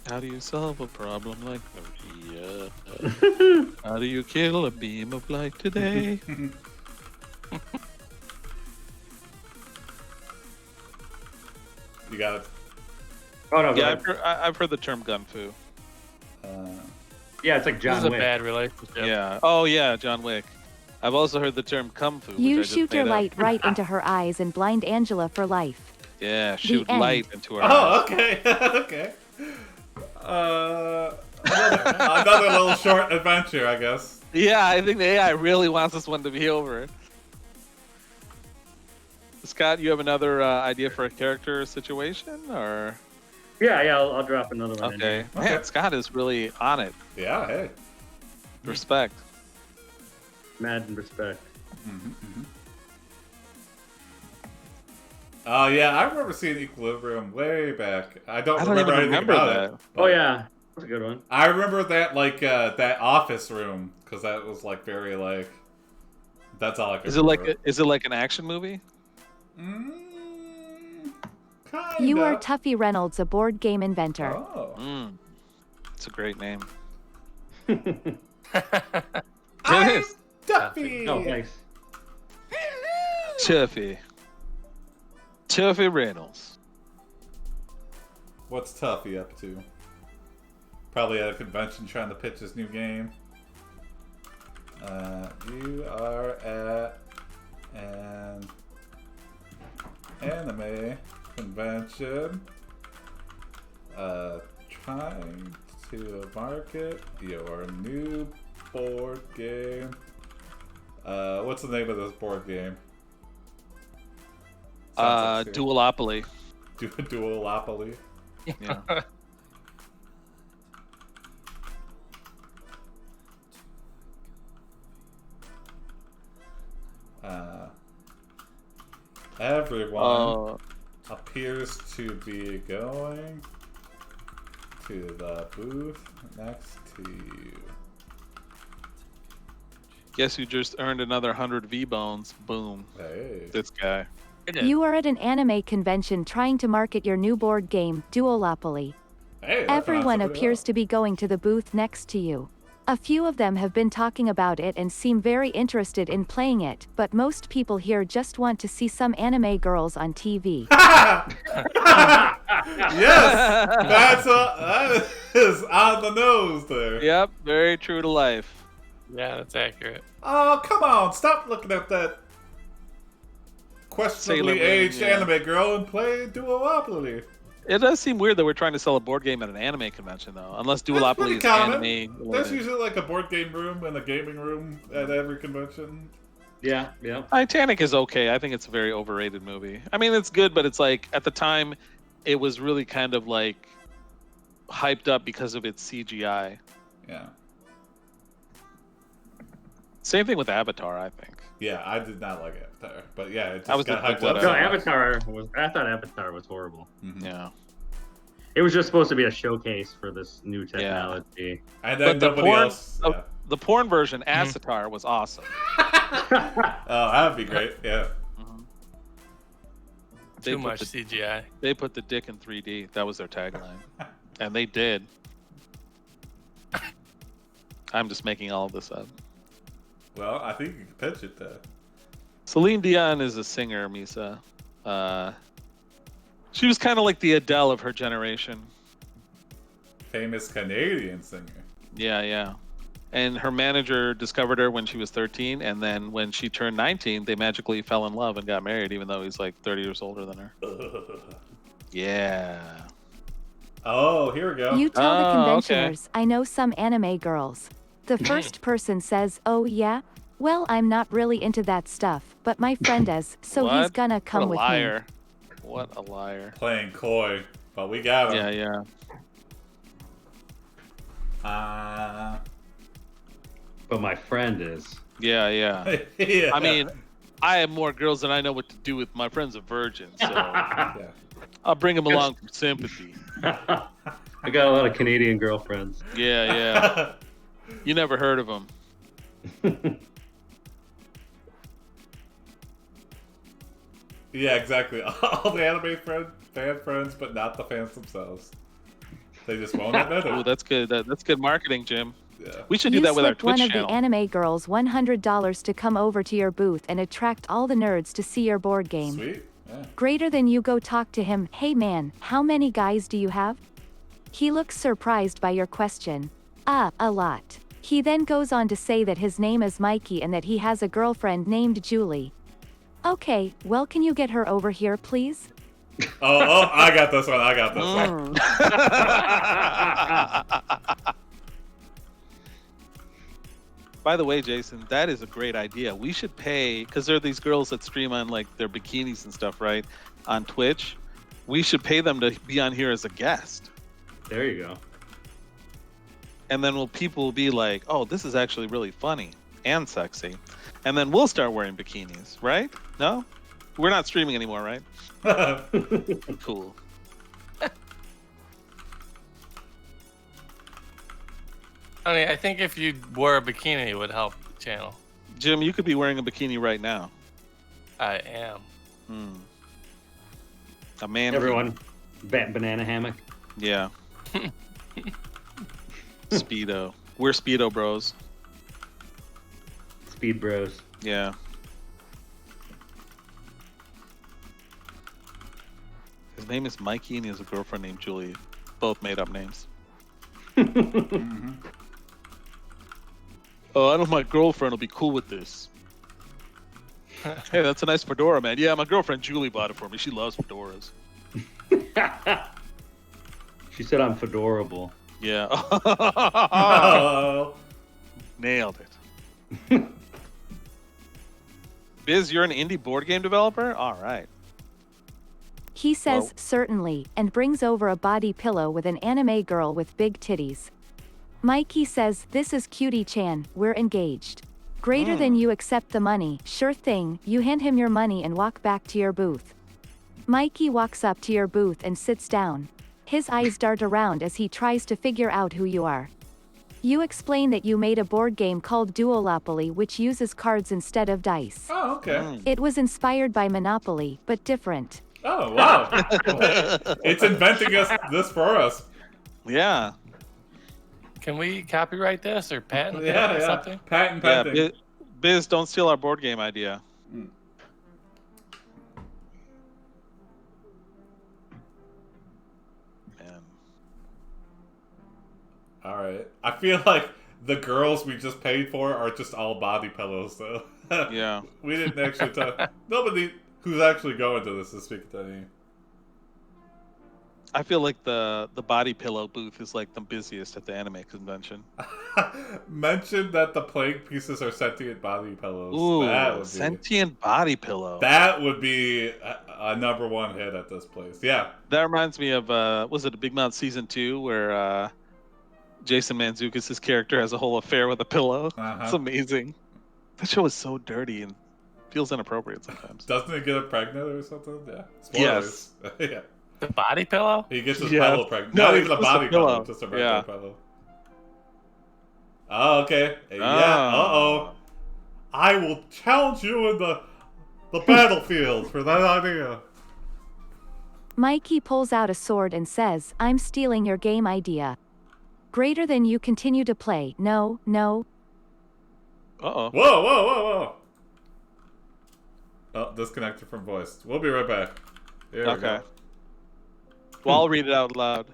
How do you solve a problem like Maria? How do you kill a beam of light today?
You got it.
Oh no, go
Yeah,
ahead.
I've heard the term gun fu.
Yeah, it's like
This
John
is a
Wick.
bad relationship.
Yeah. Oh yeah, John Wick. I've also heard the term kung fu.
You
which I just
shoot your
made up.
light right into her eyes and blind Angela for life.
Yeah, shoot
end.
light into her
Oh,
eyes.
okay. Okay. Another little short adventure, I guess.
Yeah, I think the AI really wants this one to be over. Scott, you have another idea for a character situation, or
Yeah, I'll drop another one in
okay?
here.
Man,
Okay.
Scott is really on it.
Yeah, hey.
Respect.
Mad and respect.
Oh, yeah, I remember seeing Equilibrium way back. I don't
even
remember anything
remember
about
that.
it.
Oh yeah, that's a good one.
I remember that, like, that office room, because that was, like, very, like... That's all I could
Is it like
remember.
is it like an action movie?
Kinda.
You are Tuffy Reynolds, a board game inventor.
Oh.
It's a great name.
I'm
It is.
Duffy!
Oh, thanks.
Tuffy Reynolds.
What's Tuffy up to? Probably at a convention trying to pitch his new game. You are at an anime convention. Trying to market your new board game. What's the name of this board game? Sounds like
Duolopoly.
Duolopoly.
Yeah.
Everyone appears to be going to the booth next to you.
Guess you just earned another 100 V-bones. Boom.
Hey.
This guy.
You are at an anime convention trying to market your new board game, Duolopoly.
Hey,
Everyone appears to be going to the booth next to you. A few of them have been talking about it and seem very interested in playing it, but most people here just want to see some anime girls on TV.
Yes! That is on the nose there.
Yep, very true to life.
Yeah, that's accurate.
Oh, come on. Stop looking at that questionably
Sailor Moon,
aged
yeah.
anime girl and play Duolopoly.
It does seem weird that we're trying to sell a board game at an anime convention, though. Unless
That's
Duolopoly
pretty
is
common.
anime.
There's usually like a board game room and a gaming room at every convention.
Yeah.
Titanic is okay. I think it's a very overrated movie. I mean, it's good, but it's like, at the time, it was really kind of like hyped up because of its CGI.
Yeah.
Same thing with Avatar, I think.
Yeah, I did not like Avatar, but yeah, it
I
just
was
got
like,
hyped up.
whatever.
so
No,
much.
I thought Avatar was horrible.
Mhm.
Yeah.
It was just supposed to be a showcase for this new technology.
And then
But the
nobody
porn,
else. Yeah.
the porn version, Avatar, was awesome.
Oh, that would be great. Yeah.
They
Too
put
much
the-
CGI.
They put the dick in 3D. That was their tagline. And they did. I'm just making all of this up.
Well, I think you can pitch it there.
Celine Dion is a singer, Misa. She was kind of like the Adele of her generation.
Famous Canadian singer.
Yeah. And her manager discovered her when she was 13, and then when she turned 19, they magically fell in love and got married, even though he's like 30 years older than her. Yeah.
Oh, here we go.
You tell the
Oh, okay.
conventioners, I know some anime girls. The first person says, oh yeah? Well, I'm not really into that stuff, but my friend is, so he's
What?
gonna come
What a
with
liar. What a liar.
Playing coy, but we got him.
Yeah.
But my friend is.
Yeah.
Yeah.
I mean, I have more girls than I know what to do with. My friend's a virgin, so
Yeah.
I'll bring him along for sympathy.
I got a lot of Canadian girlfriends.
Yeah. You never heard of him.
Yeah, exactly. All the anime fan friends, but not the fans themselves. They just won't admit
Oh,
it.
that's good. That's good marketing, Jim.
Yeah.
We should
you
do that with our
slipped one
Twitch
of
channel.
the anime girls $100 to come over to your booth and attract all the nerds to see your board game.
Sweet. Yeah.
Greater than you go talk to him. Hey man, how many guys do you have? He looks surprised by your question. A lot. He then goes on to say that his name is Mikey and that he has a girlfriend named Julie. Okay, well, can you get her over here, please?
Oh, I got this one. I got this one.
By the way, Jason, that is a great idea. We should pay, because there are these girls that stream on like their bikinis and stuff, right? On Twitch. We should pay them to be on here as a guest.
There you go.
And then people will be like, oh, this is actually really funny and sexy. And then we'll start wearing bikinis, right? No? We're not streaming anymore, right? Cool.
I mean, I think if you wore a bikini, it would help the channel.
Jim, you could be wearing a bikini right now.
I am.
A man.
Everyone, banana hammock.
Yeah. Speedo. We're Speedo bros.
Speed bros.
Yeah. His name is Mikey and he has a girlfriend named Julie. Both made up names.
Mm-hmm.
Oh, I know my girlfriend will be cool with this. Hey, that's a nice fedora, man. Yeah, my girlfriend Julie bought it for me. She loves fedoras.
She said I'm fedorable.
Yeah.
Oh.
Nailed it. Biz, you're an indie board game developer? All right.
He says,
Whoa.
certainly, and brings over a body pillow with an anime girl with big titties. Mikey says, this is Cutie-chan, we're engaged. Greater than you accept the money, sure thing, you hand him your money and walk back to your booth. Mikey walks up to your booth and sits down. His eyes dart around as he tries to figure out who you are. You explain that you made a board game called Duolopoly which uses cards instead of dice.
Oh, okay.
It was inspired by Monopoly, but different.
Oh, wow. It's inventing this for us.
Yeah.
Can we copyright this or patent it
Yeah,
or
yeah.
something?
Patent
Yeah,
pending.
Biz, don't steal our board game idea. Man.
All right. I feel like the girls we just paid for are just all body pillows, though.
Yeah.
We didn't actually talk. Nobody who's actually going to this is speaking to me.
I feel like the body pillow booth is like the busiest at the anime convention.
Mention that the plague pieces are sentient body pillows.
Ooh,
That would be,
sentient body pillow.
that would be a number one hit at this place. Yeah.
That reminds me of was it Big Mouth season 2 where Jason Mantzoukas' character has a whole affair with a pillow?
Uh-huh.
It's amazing. That show is so dirty and feels inappropriate sometimes.
Doesn't he get her pregnant or something? Yeah. Spoilers. Yeah.
The body pillow?
He gets his
Yeah.
pillow pregnant.
No,
Not
it's
even a
just a
body pillow,
pillow.
just a regular
Yeah.
pillow. Oh, okay. Yeah.
Ah.
Uh-oh. I will challenge you in the battlefield for that idea.
Mikey pulls out a sword and says, I'm stealing your game idea. Greater than you continue to play. No.
Uh-oh.
Whoa. Oh, disconnected from voice. We'll be right back. Here we
Okay.
go.
Well, I'll read it out loud.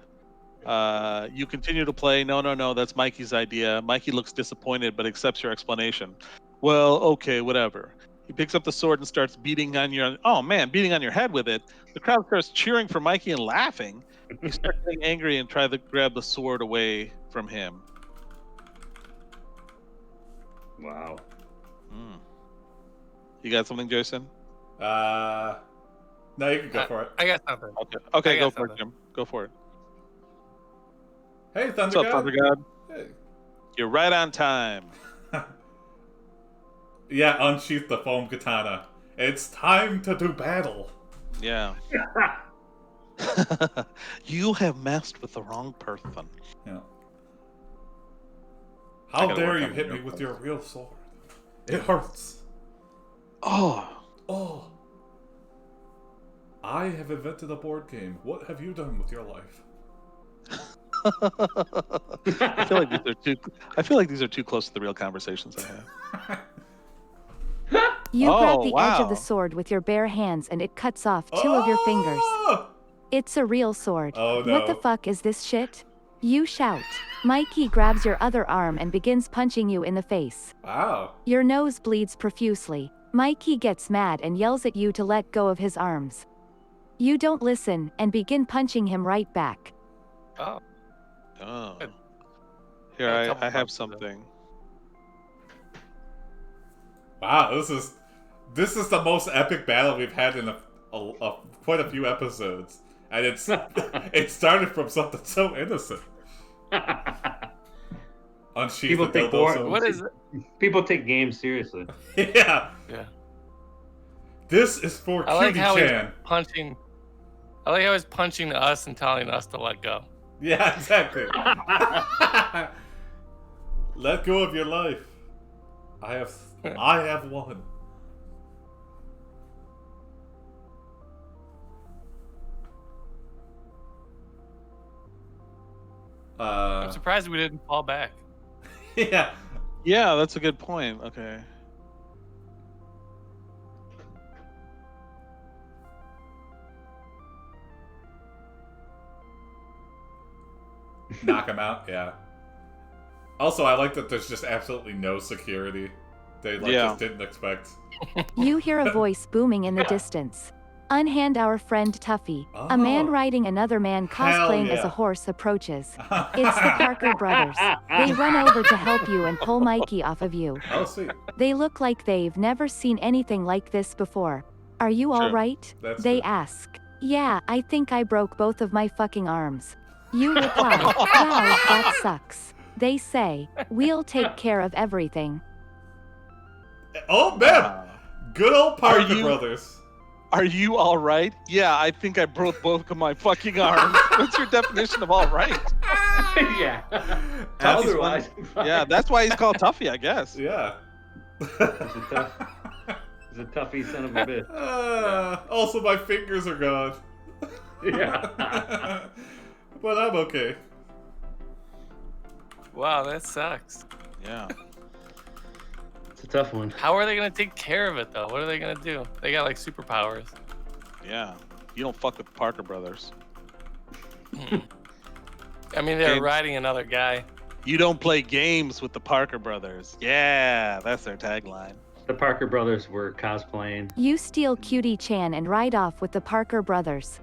You continue to play. No, that's Mikey's idea. Mikey looks disappointed but accepts your explanation. Well, okay, whatever. He picks up the sword and starts beating on your head with it. The crowd starts cheering for Mikey and laughing. You start getting angry and try to grab the sword away from him.
Wow.
You got something, Jason?
No, you can go for it.
I got something.
Okay,
I
go
got
for it,
something.
Jim. Go for it.
Hey, Thunder
What's up,
God.
Thunder God?
Hey.
You're right on time.
Yeah, unsheath the foam katana. It's time to do battle.
Yeah. You have messed with the wrong person.
Yeah.
I
How
gotta
dare
work
you
on
hit
your
me with
voice.
your real sword? It hurts.
Oh.
Oh. I have invented a board game. What have you done with your life?
I feel like these are too close to the real conversations I have.
You grab
Oh,
the edge of the
wow.
sword with your bare hands and it cuts off 2 of your fingers.
Oh!
It's a real sword.
Oh,
What the
no.
fuck is this shit? You shout. Mikey grabs your other arm and begins punching you in the face.
Wow.
Your nose bleeds profusely. Mikey gets mad and yells at you to let go of his arms. You don't listen and begin punching him right back.
Oh,
Oh.
Good.
Here,
Yeah, a couple
I have
punches in.
something.
Wow, this is the most epic battle we've had in quite a few episodes, and it started from something so innocent. Unsheath
People
the
take
dildo sword.
what is it?
People take games seriously.
Yeah,
Yeah.
this is for
I like
Cutie
how he's
Chan.
punching. I like how he's punching us and telling us to let go.
Yeah, exactly. Let go of your life. I have won.
I'm surprised we didn't fall back.
Yeah.
Yeah, that's a good point. Okay.
Knock him out, yeah. Also, I like that there's just absolutely no security. They just didn't expect.
You hear a voice booming in the distance. Unhand our friend Tuffy. A man
Oh.
riding another man
Hell
cosplaying as
yeah.
a horse approaches. It's the Parker brothers. They run over to help you and pull Mikey off of you.
Oh, sweet.
They look like they've never seen anything like this before. Are you all
Sure.
right?
That's
They
good.
ask. Yeah, I think I broke both of my fucking arms. You reply, wow, that sucks. They say, we'll take care of everything.
Oh, man!
Wow.
Good old Parker
you-
brothers.
Are you all right? Yeah, I think I broke both of my fucking arms. What's your definition of all right?
Yeah.
That's
Otherwise,
Yeah, that's why he's called Tuffy, I guess.
Yeah.
He's a toughy son of a bitch.
Also, my fingers are gone.
Yeah.
But I'm okay.
Wow, that sucks.
Yeah.
It's a tough one.
How are they gonna take care of it though? What are they gonna do? They got like superpowers.
Yeah. You don't fuck with the Parker brothers.
I mean, they're
Okay.
riding another guy.
You don't play games with the Parker brothers. Yeah, that's their tagline.
The Parker brothers were cosplaying.
You steal Cutie Chan and ride off with the Parker brothers.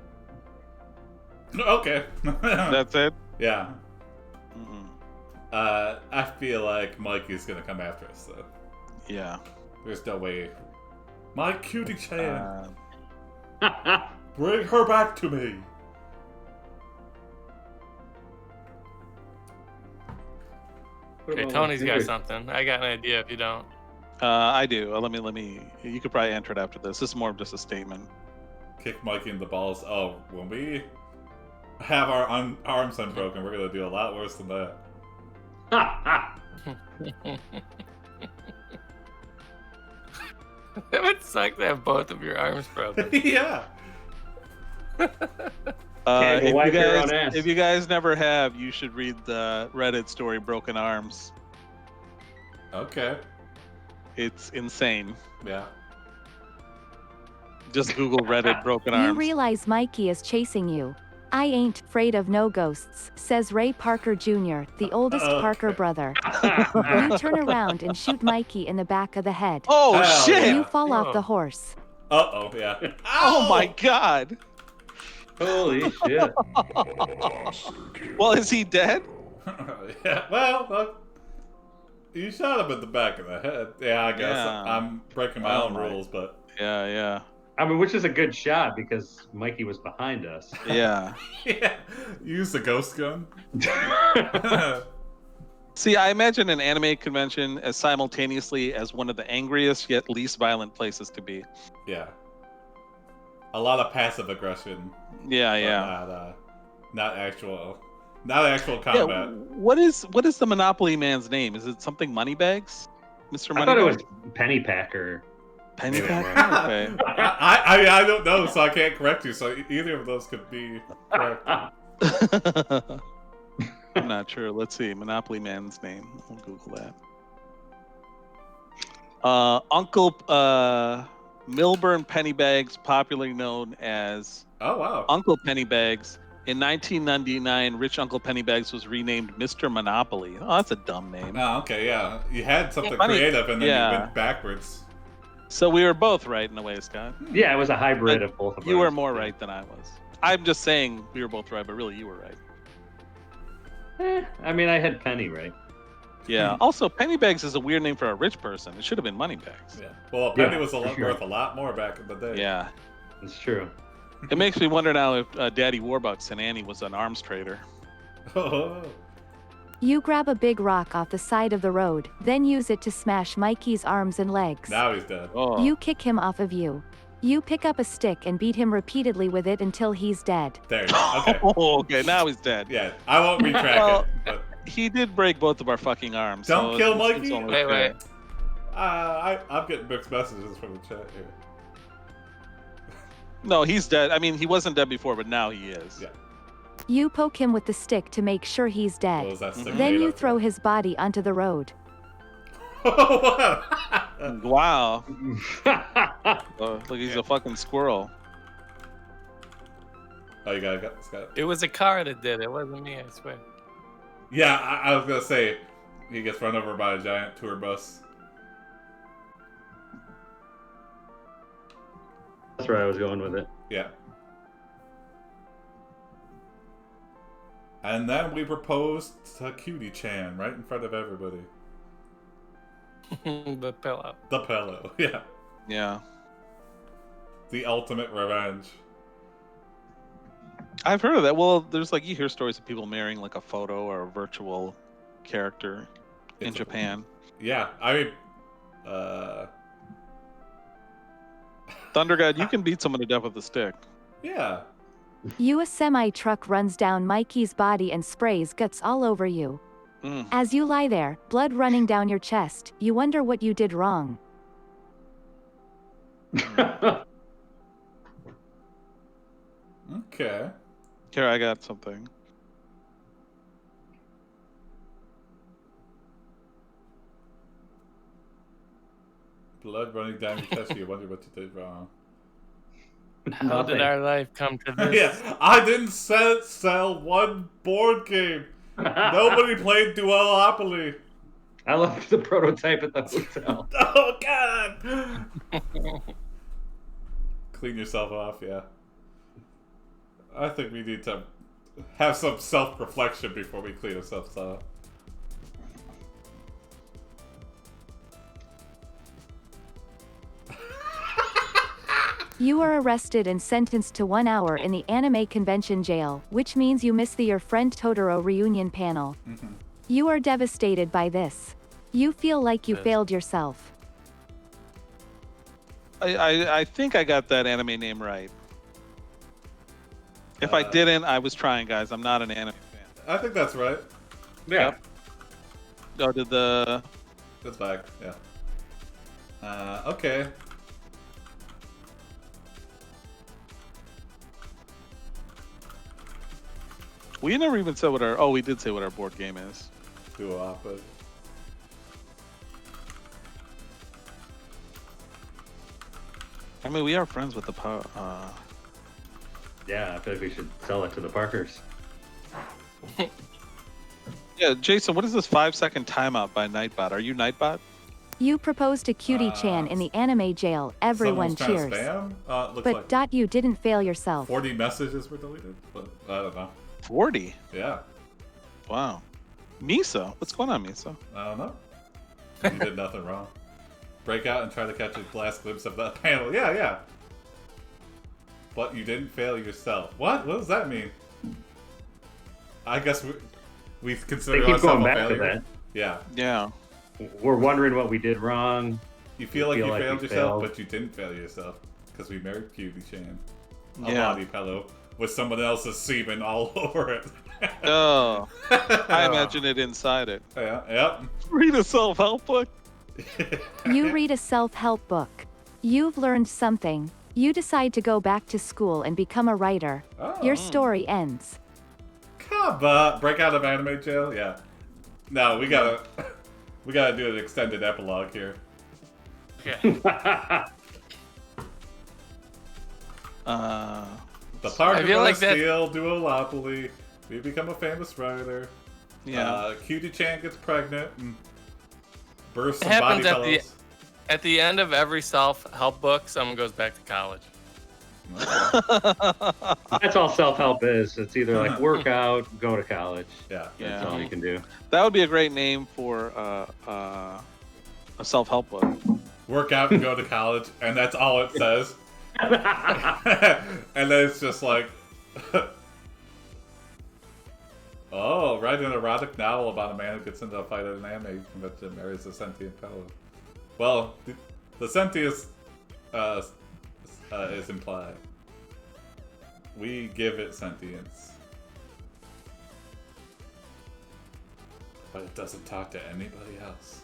Okay.
That's it?
Yeah.
Mm-mm.
I feel like Mikey's gonna come after us, though.
Yeah.
There's no way. My Cutie Chan,
Uh,
bring her back to me.
Okay, Tony's got something. I got an idea if you don't.
I do. Let me. You could probably enter it after this. This is more of just a statement.
Kick Mikey in the balls. Oh, when we have our arms unbroken, we're gonna do a lot worse than that.
It would suck to have both of your arms broken.
Yeah.
Can't go wipe your own ass.
If you guys never have, you should read the Reddit story "Broken Arms."
Okay.
It's insane.
Yeah.
Just Google Reddit "Broken
You
Arms."
realize Mikey is chasing you. I ain't afraid of no ghosts, says Ray Parker Jr., the oldest
Okay.
Parker brother. You turn around and shoot Mikey in the back of the head.
Oh
Hell
shit!
yeah.
You fall off
Whoa.
the horse.
Uh-oh, yeah.
Oh my god!
Holy shit.
Well, is he dead?
Yeah, well, look. You shot him in the back of the head. Yeah, I guess.
Yeah.
I'm breaking my
Oh
own
my.
rules, but...
Yeah.
I mean, which is a good shot because Mikey was behind us.
Yeah.
Yeah. Use the ghost gun.
See, I imagine an anime convention as simultaneously as one of the angriest yet least violent places to be.
Yeah. A lot of passive aggression.
Yeah,
but
yeah.
Not actual combat.
Yeah, what is the Monopoly man's name? Is it something Moneybags? Mr.
I thought it was
Moneybags?
Pennypacker.
Pennypacker? Okay.
I don't know, so I can't correct you. So either of those could be correct.
I'm not sure. Let's see. Monopoly man's name. I'll Google that. Uncle Milburn Pennybags, popularly known as
Oh wow.
Uncle Pennybags. In 1999, Rich Uncle Pennybags was renamed Mr. Monopoly. Oh, that's a dumb name.
Oh, okay, yeah. You had something
Funny.
creative and then
Yeah.
you went backwards.
So we were both right in a way, Scott.
Yeah, it was a hybrid of both of us.
You were more right than I was. I'm just saying we were both right, but really you were right.
I mean, I had Penny right.
Yeah. Also, Pennybags is a weird name for a rich person. It should have been Moneybags.
Yeah. Well, a penny
Yeah,
was
for sure.
worth a lot more back in the day.
Yeah.
It's true.
It makes me wonder now if Daddy Warbucks and Annie was an arms trader.
Oh.
You grab a big rock off the side of the road, then use it to smash Mikey's arms and legs.
Now he's dead.
Oh.
You kick him off of you. You pick up a stick and beat him repeatedly with it until he's dead.
There you go. Okay.
Oh, okay, now he's dead.
Yeah, I won't retrack
Well,
it. But
He did break both of our fucking arms.
Don't
so
kill
it's
Mikey?
only
Wait,
fair.
wait.
I'm getting mixed messages from the chat here.
No, he's dead. I mean, he wasn't dead before, but now he is.
Yeah.
You poke him with the stick to make sure he's
What
dead.
was that stick
Then
made
you
of?
throw his body onto the road.
Wow. Look, he's a fucking squirrel.
Oh, you got it, Scott.
It was a car that did it. It wasn't me, I swear.
Yeah, I was gonna say he gets run over by a giant tour bus.
That's where I was going with it.
Yeah. And then we proposed to Cutie Chan right in front of everybody.
The pillow.
The pillow, yeah.
Yeah.
The ultimate revenge.
I've heard of that. Well, there's like, you hear stories of people marrying like a photo or a virtual character in
It's-
Japan.
Yeah, I mean,
Thunder God, you can beat someone to death with a stick.
yeah.
A semi-truck runs down Mikey's body and sprays guts all over you.
Mm.
As you lie there, blood running down your chest, you wonder what you did wrong.
Okay.
Here, I got something.
Blood running down your chest, you wonder what you did wrong.
How did
Nothing.
our life come to this?
Yeah, I didn't sell one board game. Nobody played Duopoly.
I left the prototype at the hotel.
Oh, God! Clean yourself off, yeah. I think we need to have some self-reflection before we clean ourselves off.
You are arrested and sentenced to 1 hour in the anime convention jail, which means you miss the Your Friend Totoro reunion panel.
Mhm.
You are devastated by this. You feel like you
Yes.
failed yourself.
I think I got that anime name right. If I didn't, I was trying, guys. I'm not an anime fan.
I think that's right.
Yeah.
Yep. Oh, did the...
It's back, yeah. Okay.
We never even said what our... Oh, we did say what our board game is.
Duopoly.
I mean, we are friends with the...
Yeah, I feel like we should sell it to the Parkers.
Yeah, Jason, what is this 5-second timeout by Nightbot? Are you Nightbot?
You propose to Cutie Chan in the anime jail. Everyone
Someone's trying
cheers.
to spam? Looks
But
like
dot you didn't fail yourself.
40 messages were deleted, but I don't know.
40?
Yeah,
Wow. Misa? What's going on, Misa?
I don't know. You did nothing wrong. Break out and try to catch a last glimpse of that panel. Yeah, yeah. But you didn't fail yourself. What? What does that mean? I guess we
They
consider
keep
ourselves
going
a
back to
failure.
that.
Yeah.
Yeah.
We're wondering what we did wrong.
You feel like you failed
we
yourself,
failed.
but you didn't fail yourself. Because we married Cutie Chan. A
Yeah.
body pillow with someone else's semen all over it.
Oh. I imagine it inside it.
Yeah, yep.
Read a self-help book?
You read a self-help book. You've learned something. You decide to go back to school and become a writer.
Oh.
Your story ends.
Come on, break out of anime jail? Yeah. No, we gotta do an extended epilogue here.
Okay.
The Parker
I feel like
Brothers
that-
steal Duolopoly. We become a famous writer.
Yeah.
Cutie Chan gets pregnant and bursts
It
some body
happens at the
pillows.
at the end of every self-help book. Someone goes back to college.
That's all self-help is. It's either like work out, go to college.
Yeah.
That's
Yeah.
all you can do.
That would be a great name for a self-help book.
Work out and go to college, and that's all it says. And then it's just like, oh, write an erotic novel about a man who gets into a fight at an anime convention and marries a sentient fellow. Well, the sentience is implied. We give it sentience. But it doesn't talk to anybody else.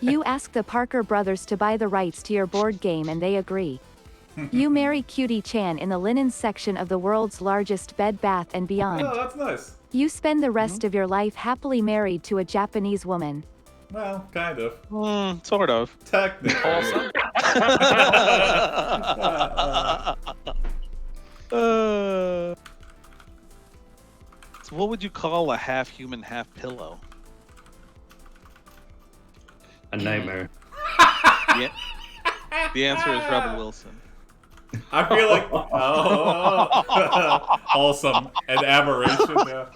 You ask the Parker brothers to buy the rights to your board game and they agree. You marry Cutie Chan in the linen section of the world's largest Bed Bath & Beyond.
Oh, that's nice.
You spend the rest of your life happily married to a Japanese woman.
Well, kind of.
Sort of.
Technically.
Awesome.
So what would you call a half human, half pillow?
A nightmare.
Yeah. The answer is Rebel Wilson.
I feel like wholesome and aberration. Yeah.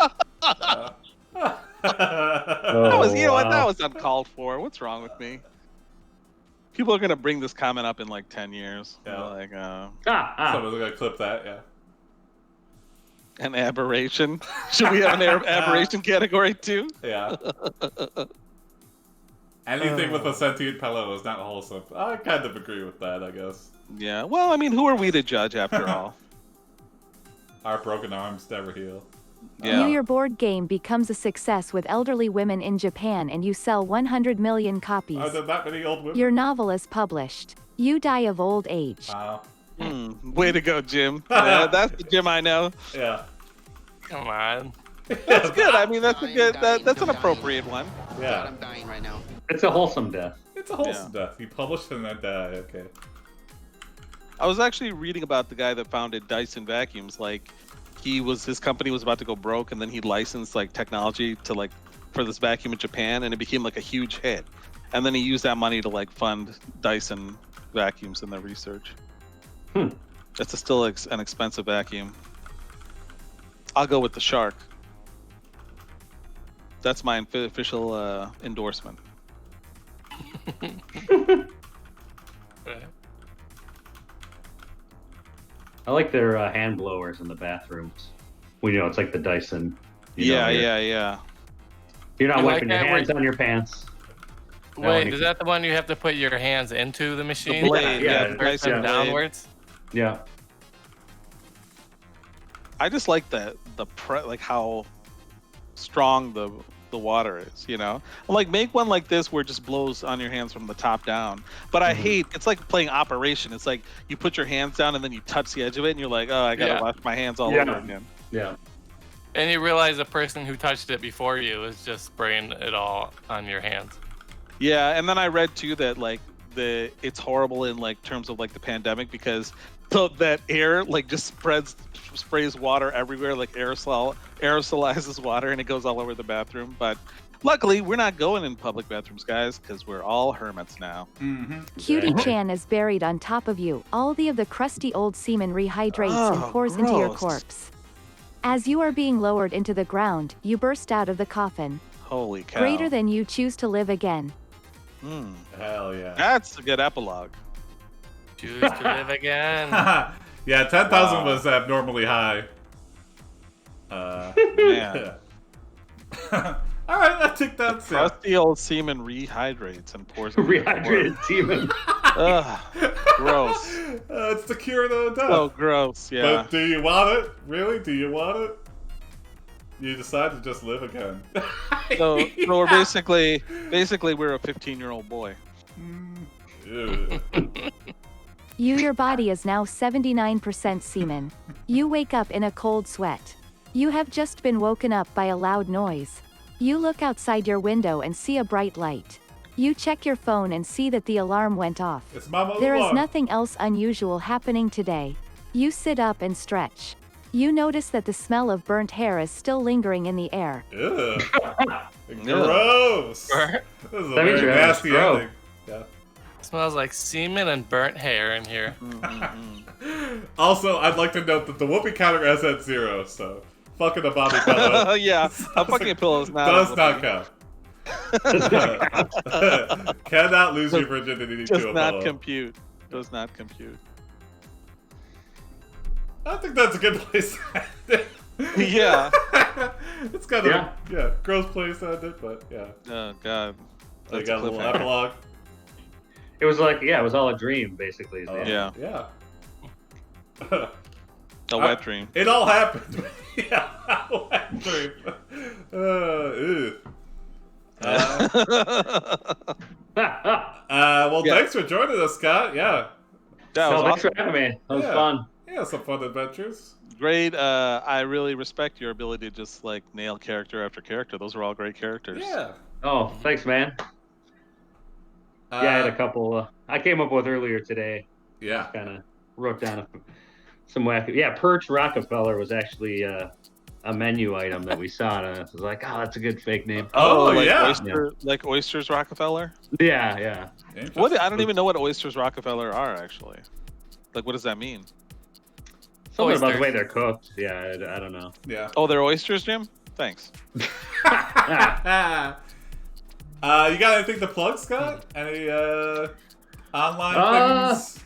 That was, you know what? That was uncalled for. What's wrong with me? People are gonna bring this comment up in like 10 years.
Yeah.
Like,
Someone's gonna clip that. Yeah.
an aberration. Should we have an aberration category too?
Yeah. Anything with a sentient pillow is not wholesome. I kind of agree with that, I guess.
Yeah. Well, I mean, who are we to judge after all?
Our broken arms never heal.
Yeah.
Your board game becomes a success with elderly women in Japan and you sell 100 million copies.
Are there that many old women?
Your novel is published. You die of old age.
Wow.
Way to go, Jim. Yeah, that's the Jim I know.
Yeah.
Come on.
That's good. I mean, that's a good. That's an appropriate one.
Yeah.
I'm dying right now.
It's a wholesome death.
It's a wholesome death. He published and then died. Okay.
I was actually reading about the guy that founded Dyson vacuums. Like, his company was about to go broke, and then he licensed like technology to like for this vacuum in Japan, and it became like a huge hit. And then he used that money to like fund Dyson vacuums and their research. It's still an expensive vacuum. I'll go with the shark. That's my official endorsement.
I like their hand blowers in the bathrooms. Well, you know, it's like the Dyson.
Yeah.
You're not
You
wiping
like
your
that
hands on your pants. No,
Wait,
you-
is that the one you have to put your hands into the machine?
blade,
yeah,
Press
Dyson
them
blade.
downwards.
Yeah.
I just like like how strong the water is, you know? Like, make one like this where it just blows on your hands from the top down. But I hate, it's like playing Operation. It's like you put your hands down and then you touch the edge of it and you're like, oh, I gotta wash my hands all over again.
Yeah.
And you realize the person who touched it before you is just spraying it all on your hands.
Yeah, and then I read too that like it's horrible in like terms of like the pandemic because that air like just sprays water everywhere, like aerosolizes water, and it goes all over the bathroom. But luckily, we're not going in public bathrooms, guys, because we're all hermits now.
Cutie Chan is buried on top of you. All of the crusty old semen rehydrates and pours into your
gross.
corpse. As you are being lowered into the ground, you burst out of the coffin.
Holy cow!
Greater than you choose to live again.
Hell yeah.
That's a good epilogue.
Choose to live again.
Yeah, 10,000 was abnormally high.
Man.
All right, I think that's it.
Crusty old semen rehydrates and pours. into your
Rehydrated
corpse.
semen.
Ugh, gross.
It's the cure to death.
So gross. Yeah.
But do you want it? Really? Do you want it? You decide to just live again.
So we're basically we're a 15-year-old boy.
Ew.
Your body is now 79% semen. You wake up in a cold sweat. You have just been woken up by a loud noise. You look outside your window and see a bright light. You check your phone and see that the alarm went off.
It's Mama's
There is
alarm.
nothing else unusual happening today. You sit up and stretch. You notice that the smell of burnt hair is still lingering in the air.
Ugh. Gross.
Burnt?
This is a
That means
very
you're having a
nasty
stroke.
ending. Yeah.
Smells like semen and burnt hair in here.
Also, I'd like to note that the whoopee counter is at 0, so fucking a bobby pillow
Yeah, a fucking pillow is not.
does not count. Cannot lose your virginity
Does
to a
not
pillow.
compute. Does not compute.
I think that's a good place to end it.
Yeah.
It's kind of, gross place to end it, but yeah.
Oh god.
They
That's
got a little
cliffhanger.
epilogue.
It was like, it was all a dream, basically. is the end.
Yeah.
Yeah.
A wet dream.
It all happened. Yeah, a wet dream. Ew. Well,
Yeah.
thanks for joining us, Scott. Yeah.
That was
Thanks
awesome.
for having me. That was
Yeah.
fun.
Yeah, some fun adventures.
Great. I really respect your ability to just like nail character after character. Those were all great characters.
Yeah.
Oh, thanks, man. Yeah, I had a couple I came up with earlier today.
Yeah.
Kind of wrote down some wacky. Yeah, Perch Rockefeller was actually a menu item that we saw, and I was like, oh, that's a good fake name.
Oh,
like
yeah.
like Oysters Rockefeller.
Yeah, yeah.
What? I don't even know what Oysters Rockefeller are actually. Like, what does that mean?
Something about the
Oysters.
way they're cooked. Yeah, I don't know.
Yeah.
Oh, they're oysters, Jim. Thanks.
You got anything to plug, Scott? Any online things?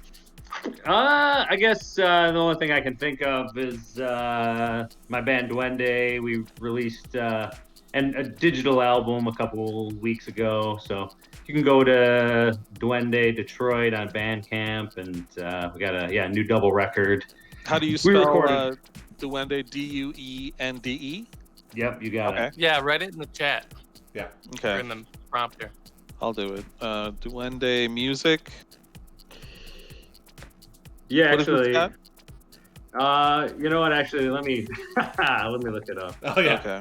I guess the only thing I can think of is my band Duende. We released a digital album a couple weeks ago, so you can go to Duende Detroit on Bandcamp, and we got a new double record.
How do you
We
spell
recorded-
Duende? Duende?
Yep, you got
Okay.
it.
Yeah, write it in the chat. Or
Okay,
in the prompter.
I'll do it. Duende Music.
Yeah,
What is
actually,
it, Scott?
you know what? Actually, let me let me look it up.
Oh, yeah.
Okay.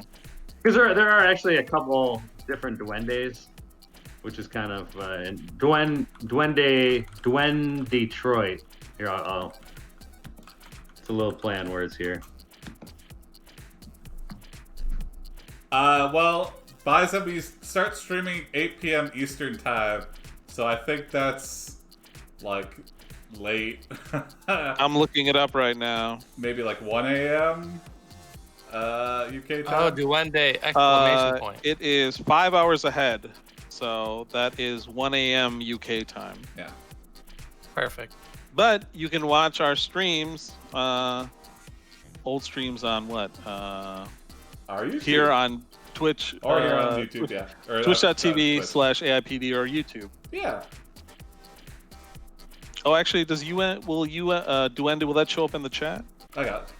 Because there are actually a couple different Duendes, which is kind of Duende Detroit. Here, I'll it's a little play on words here.
Well, Bison, we start streaming 8 p.m. Eastern time, so I think that's like late.
I'm looking it up right now.
Maybe like 1 a.m. UK time.
Oh, Duende! Exclamation point.
It is 5 hours ahead, so that is 1 a.m. UK time.
Yeah.
Perfect.
But you can watch our streams, old streams on what?
Are you
Here on Twitch.
Or here on YouTube, yeah. Or
Twitch.tv
Twitch.
/AIPD or YouTube.
Yeah.
Oh, actually, Duende, will that show up in the chat?
I got it.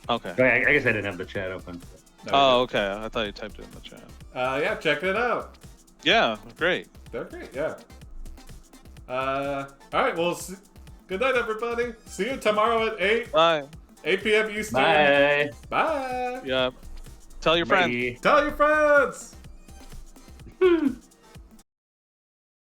Okay.
I guess I didn't have the chat open.
No,
Oh, okay. I thought you typed it in the chat.
yeah, check it out.
Yeah, great.
They're great, yeah. All right, well, good night, everybody. See you tomorrow at 8
Bye.
p.m. Eastern.
Bye.
Bye.
Yeah. Tell your friends.
Bye.
Tell your friends.